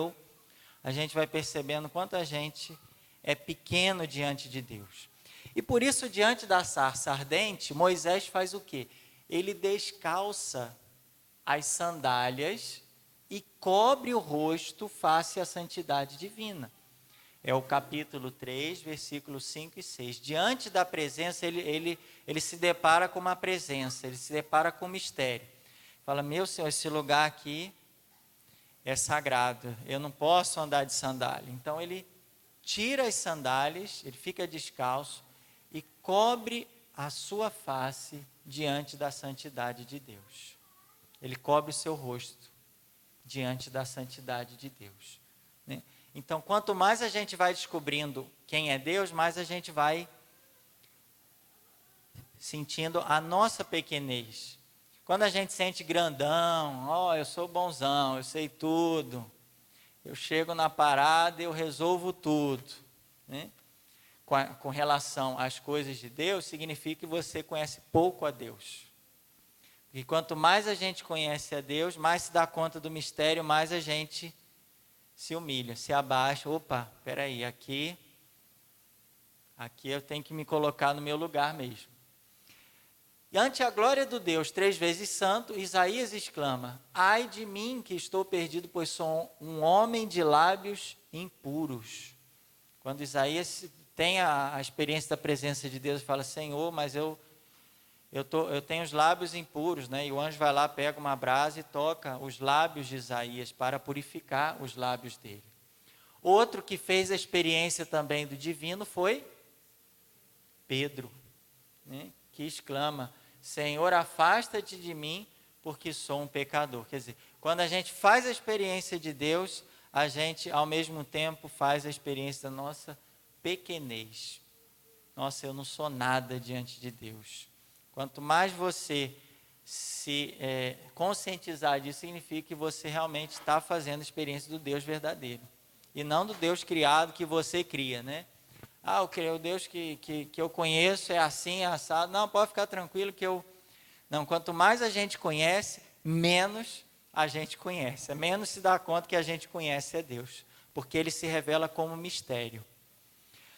a gente vai percebendo quanto a gente é pequeno diante de Deus. E por isso, diante da sarça ardente, Moisés faz o quê? Ele descalça as sandálias e cobre o rosto face à santidade divina. É o capítulo 3, versículos 5 e 6. Diante da presença, ele se depara com uma presença, ele se depara com um mistério. Fala, meu Senhor, esse lugar aqui é sagrado, eu não posso andar de sandália. Então ele tira as sandálias, ele fica descalço e cobre a sua face diante da santidade de Deus. Ele cobre o seu rosto diante da santidade de Deus, né? Então, quanto mais a gente vai descobrindo quem é Deus, mais a gente vai sentindo a nossa pequenez. Quando a gente sente grandão, eu sou bonzão, eu sei tudo, eu chego na parada e eu resolvo tudo, né? Com relação às coisas de Deus, significa que você conhece pouco a Deus. E quanto mais a gente conhece a Deus, mais se dá conta do mistério, mais a gente se humilha, se abaixa. Opa, peraí, aqui eu tenho que me colocar no meu lugar mesmo. E ante a glória do Deus 3 vezes santo, Isaías exclama, ai de mim que estou perdido, pois sou um homem de lábios impuros. Quando Isaías tem a experiência da presença de Deus, fala, Senhor, mas eu tenho os lábios impuros, né? E o anjo vai lá, pega uma brasa e toca os lábios de Isaías para purificar os lábios dele. Outro que fez a experiência também do divino foi Pedro, né? Que exclama, Senhor, afasta-te de mim, porque sou um pecador. Quer dizer, quando a gente faz a experiência de Deus, a gente, ao mesmo tempo, faz a experiência da nossa pequenez. Nossa, eu não sou nada diante de Deus. Quanto mais você se conscientizar disso, significa que você realmente está fazendo a experiência do Deus verdadeiro. E não do Deus criado que você cria, né? O Deus que eu conheço é assim, é assado. Não, pode ficar tranquilo que eu Não, quanto mais a gente conhece, menos a gente conhece. Menos se dá conta que a gente conhece é Deus. Porque Ele se revela como mistério.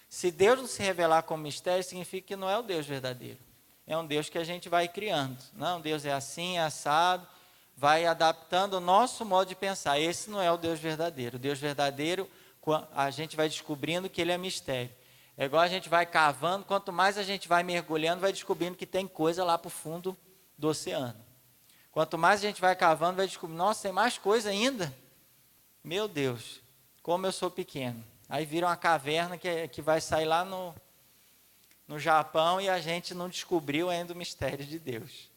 Se Deus não se revelar como mistério, significa que não é o Deus verdadeiro. É um Deus que a gente vai criando. Não, Deus é assim, é assado, vai adaptando o nosso modo de pensar. Esse não é o Deus verdadeiro. O Deus verdadeiro, a gente vai descobrindo que Ele é mistério. É igual a gente vai cavando, quanto mais a gente vai mergulhando, vai descobrindo que tem coisa lá para o fundo do oceano. Quanto mais a gente vai cavando, vai descobrindo, nossa, tem mais coisa ainda? Meu Deus, como eu sou pequeno. Aí vira uma caverna que vai sair lá no Japão e a gente não descobriu ainda o mistério de Deus.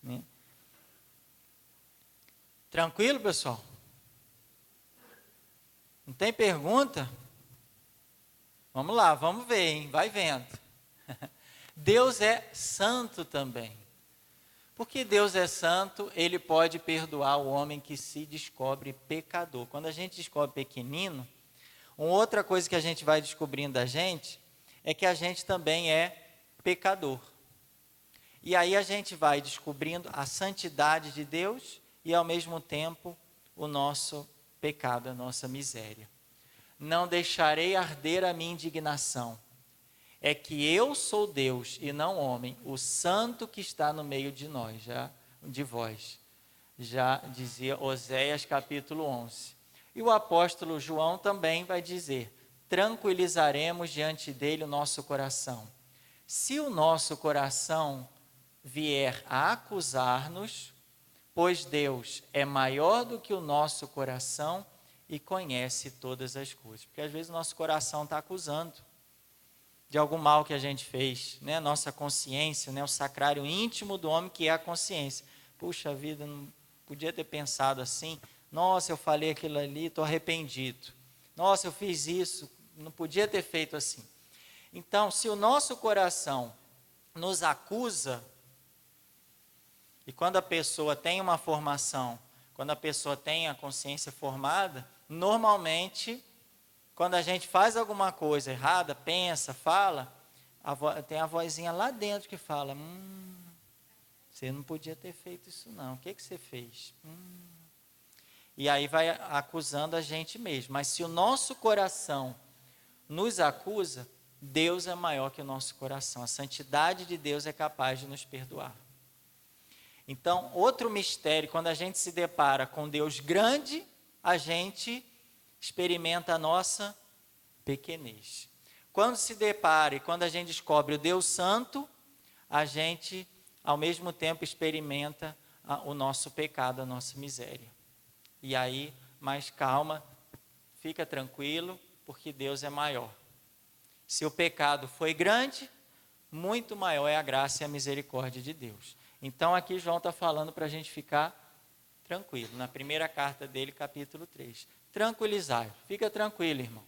Né? Tranquilo, pessoal? Não tem pergunta? Vamos lá, vamos ver, hein? Vai vendo. Deus é santo também. Porque Deus é santo, Ele pode perdoar o homem que se descobre pecador. Quando a gente descobre pequenino, uma outra coisa que a gente vai descobrindo da gente é que a gente também é pecador. E aí a gente vai descobrindo a santidade de Deus e ao mesmo tempo o nosso pecado, a nossa miséria. Não deixarei arder a minha indignação. É que eu sou Deus e não homem, o santo que está no meio de nós, de vós. Já dizia Oséias capítulo 11. E o apóstolo João também vai dizer, tranquilizaremos diante dele o nosso coração. Se o nosso coração vier a acusar-nos, pois Deus é maior do que o nosso coração e conhece todas as coisas. Porque às vezes o nosso coração está acusando de algum mal que a gente fez, né? Nossa consciência, né? O sacrário íntimo do homem que é a consciência. Puxa vida, não podia ter pensado assim. Nossa, eu falei aquilo ali, estou arrependido. Nossa, eu fiz isso, não podia ter feito assim. Então, se o nosso coração nos acusa, e quando a pessoa tem uma formação, quando a pessoa tem a consciência formada, normalmente, quando a gente faz alguma coisa errada, pensa, fala, tem a vozinha lá dentro que fala, você não podia ter feito isso não, o que você fez? E aí vai acusando a gente mesmo. Mas se o nosso coração nos acusa, Deus é maior que o nosso coração. A santidade de Deus é capaz de nos perdoar. Então, outro mistério, quando a gente se depara com Deus grande, a gente experimenta a nossa pequenez. Quando se depara e quando a gente descobre o Deus santo, a gente, ao mesmo tempo, experimenta o nosso pecado, a nossa miséria. E aí, mais calma, fica tranquilo, porque Deus é maior. Se o pecado foi grande, muito maior é a graça e a misericórdia de Deus. Então, aqui João está falando para a gente ficar tranquilo. Na primeira carta dele, capítulo 3. Tranquilizar. Fica tranquilo, irmão.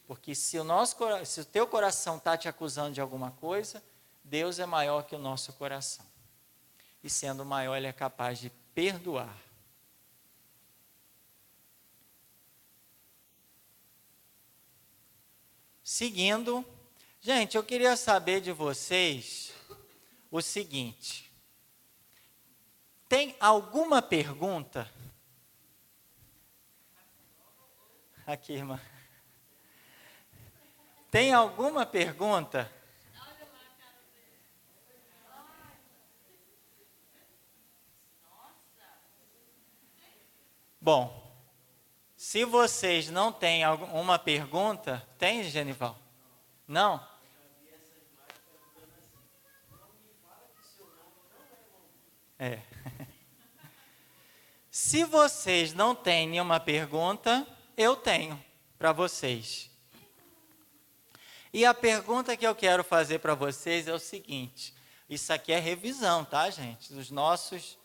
Porque se o teu coração está te acusando de alguma coisa, Deus é maior que o nosso coração. E sendo maior, Ele é capaz de perdoar. Seguindo, gente, eu queria saber de vocês o seguinte. Tem alguma pergunta? Aqui, irmã. Tem alguma pergunta? Bom, se vocês não têm alguma pergunta, tem, Genival? Não? É. Se vocês não têm nenhuma pergunta, eu tenho para vocês. E a pergunta que eu quero fazer para vocês é o seguinte, isso aqui é revisão, tá, gente? Dos nossos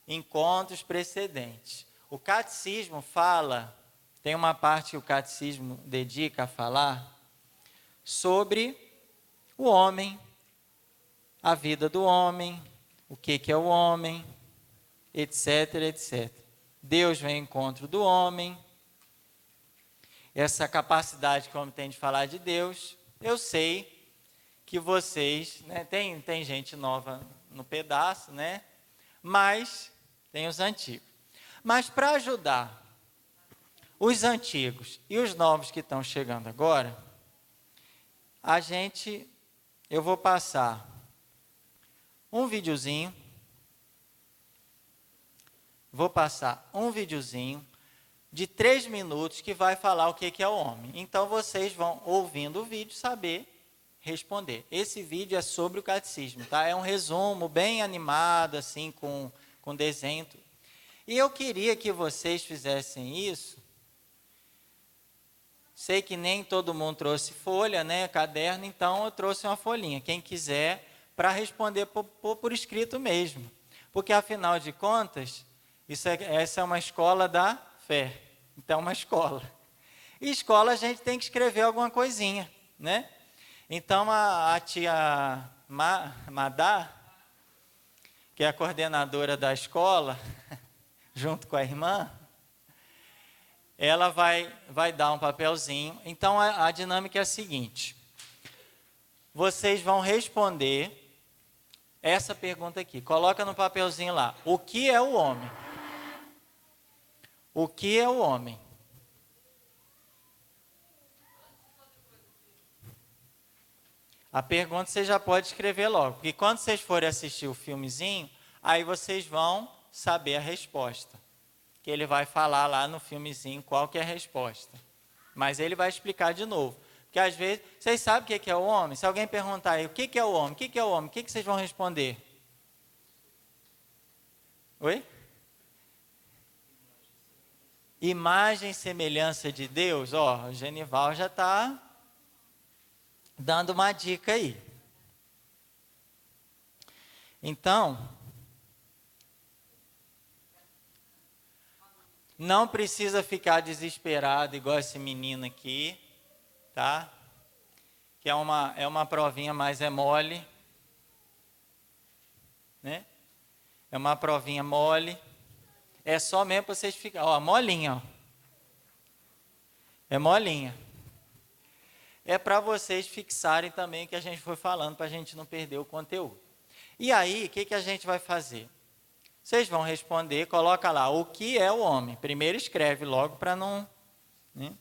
encontros precedentes. O catecismo fala, tem uma parte que o catecismo dedica a falar sobre o homem, a vida do homem, o que é o homem, etc, etc. Deus vem ao encontro do homem, essa capacidade que o homem tem de falar de Deus. Eu sei que vocês, né, tem gente nova no pedaço, né? Mas tem os antigos. Mas para ajudar os antigos e os novos que estão chegando agora, eu vou passar um videozinho. De 3 minutos que vai falar o que é o homem. Então, vocês vão, ouvindo o vídeo, saber responder. Esse vídeo é sobre o catecismo, tá? É um resumo bem animado, assim, com desenho. E eu queria que vocês fizessem isso. Sei que nem todo mundo trouxe folha, né, caderno, então eu trouxe uma folhinha. Quem quiser, para responder por escrito mesmo. Porque, afinal de contas, essa é uma escola da fé. Então, uma escola. E escola a gente tem que escrever alguma coisinha, né? Então, a tia Madá, que é a coordenadora da escola, junto com a irmã, ela vai dar um papelzinho. Então, a dinâmica é a seguinte. Vocês vão responder essa pergunta aqui. Coloca no papelzinho lá. O que é o homem? O que é o homem? A pergunta você já pode escrever logo. Porque quando vocês forem assistir o filmezinho, aí vocês vão saber a resposta. Que ele vai falar lá no filmezinho qual que é a resposta. Mas ele vai explicar de novo. Porque às vezes, vocês sabem o que é o homem? Se alguém perguntar aí, o que é o homem? O que é o homem? O que vocês vão responder? Oi? Imagem e semelhança de Deus. Ó, o Genival já está dando uma dica aí. Então, não precisa ficar desesperado igual esse menino aqui, tá? Que é uma provinha, mas é mole, né? É uma provinha mole. É só mesmo para vocês ficarem, ó, molinha, ó. É molinha. É para vocês fixarem também o que a gente foi falando, para a gente não perder o conteúdo. E aí, o que a gente vai fazer? Vocês vão responder, coloca lá, o que é o homem? Primeiro escreve logo para não... Né?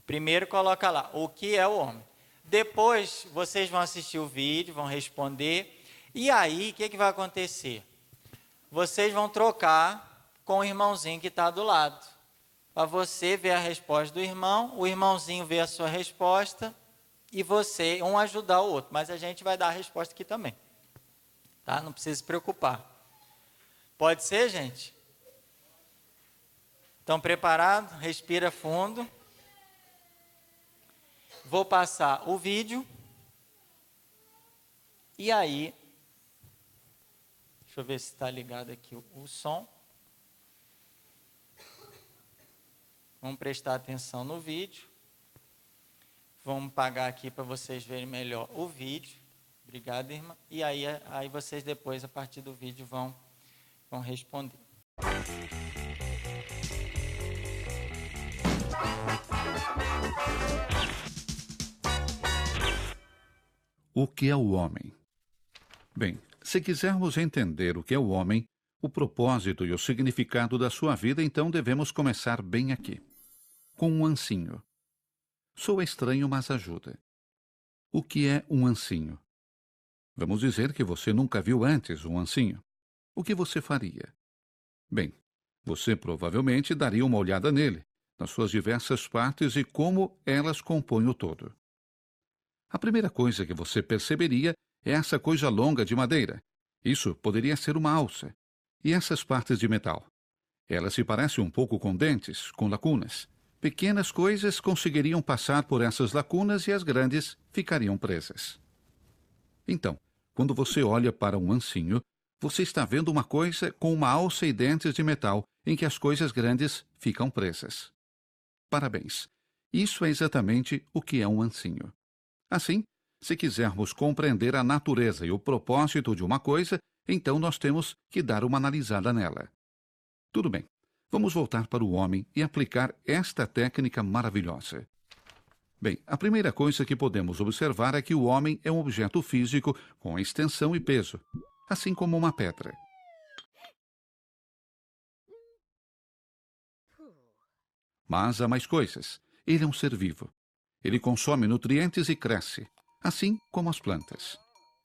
Primeiro coloca lá, o que é o homem? Depois, vocês vão assistir o vídeo, vão responder. E aí, o que vai acontecer? Vocês vão trocar com o irmãozinho que está do lado. Para você ver a resposta do irmão, o irmãozinho vê a sua resposta e você, um ajudar o outro. Mas a gente vai dar a resposta aqui também. Tá? Não precisa se preocupar. Pode ser, gente? Estão preparados? Respira fundo. Vou passar o vídeo. E aí... Deixa eu ver se está ligado aqui o som. Vamos prestar atenção no vídeo. Vamos pagar aqui para vocês verem melhor o vídeo. Obrigado, irmã. E aí vocês depois, a partir do vídeo, vão responder. O que é o homem? Bem, se quisermos entender o que é o homem, o propósito e o significado da sua vida, então devemos começar bem aqui, com um ancinho. Soa estranho, mas ajuda. O que é um ancinho? Vamos dizer que você nunca viu antes um ancinho. O que você faria? Bem, você provavelmente daria uma olhada nele, nas suas diversas partes e como elas compõem o todo. A primeira coisa que você perceberia é essa coisa longa de madeira. Isso poderia ser uma alça. E essas partes de metal? Elas se parecem um pouco com dentes, com lacunas. Pequenas coisas conseguiriam passar por essas lacunas e as grandes ficariam presas. Então, quando você olha para um ancinho, você está vendo uma coisa com uma alça e dentes de metal em que as coisas grandes ficam presas. Parabéns! Isso é exatamente o que é um ancinho. Assim, se quisermos compreender a natureza e o propósito de uma coisa, então nós temos que dar uma analisada nela. Tudo bem, vamos voltar para o homem e aplicar esta técnica maravilhosa. Bem, a primeira coisa que podemos observar é que o homem é um objeto físico com extensão e peso, assim como uma pedra. Mas há mais coisas. Ele é um ser vivo. Ele consome nutrientes e cresce, assim como as plantas.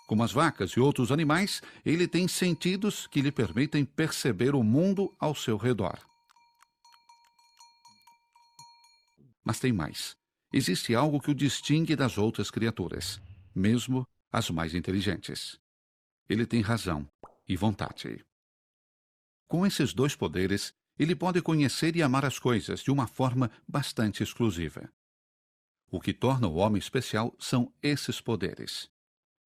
Como as vacas e outros animais, ele tem sentidos que lhe permitem perceber o mundo ao seu redor. Mas tem mais. Existe algo que o distingue das outras criaturas, mesmo as mais inteligentes. Ele tem razão e vontade. Com esses dois poderes, ele pode conhecer e amar as coisas de uma forma bastante exclusiva. O que torna o homem especial são esses poderes.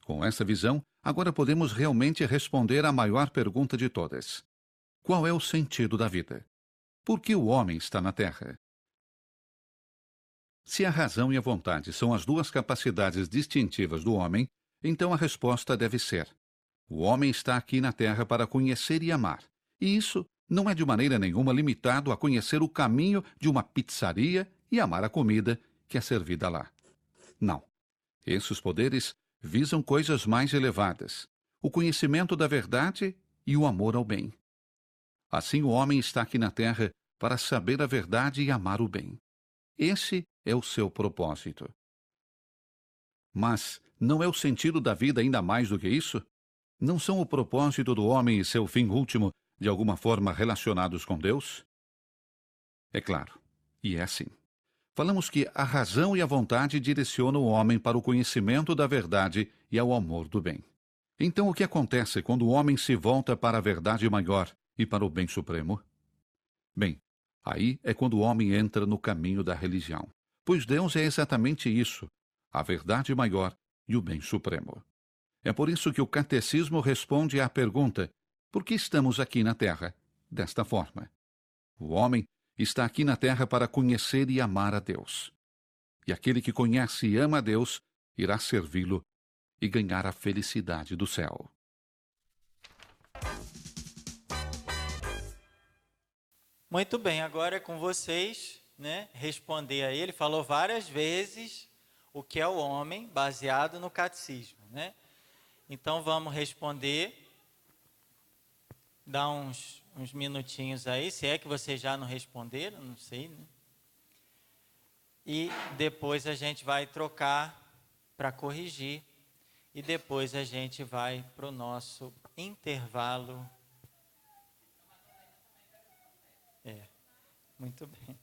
Com essa visão, agora podemos realmente responder à maior pergunta de todas. Qual é o sentido da vida? Por que o homem está na Terra? Se a razão e a vontade são as duas capacidades distintivas do homem, então a resposta deve ser: o homem está aqui na Terra para conhecer e amar. E isso não é de maneira nenhuma limitado a conhecer o caminho de uma pizzaria e amar a comida que é servida lá. Não. Esses poderes visam coisas mais elevadas: o conhecimento da verdade e o amor ao bem. Assim, o homem está aqui na Terra para saber a verdade e amar o bem. Esse é o seu propósito. Mas não é o sentido da vida ainda mais do que isso? Não são o propósito do homem e seu fim último de alguma forma relacionados com Deus? É claro, e é assim. Falamos que a razão e a vontade direcionam o homem para o conhecimento da verdade e ao amor do bem. Então, o que acontece quando o homem se volta para a verdade maior e para o bem supremo? Bem, aí é quando o homem entra no caminho da religião, pois Deus é exatamente isso, a verdade maior e o bem supremo. É por isso que o catecismo responde à pergunta: por que estamos aqui na Terra? Desta forma: o homem está aqui na Terra para conhecer e amar a Deus. E aquele que conhece e ama a Deus irá servi-lo e ganhar a felicidade do céu. Muito bem, agora é com vocês, né, responder a ele. Falou várias vezes o que é o homem, baseado no catecismo, né? Então vamos responder. Dá uns minutinhos aí, se é que vocês já não responderam, não sei, né? E depois a gente vai trocar para corrigir. E depois a gente vai para o nosso intervalo. Muito bem.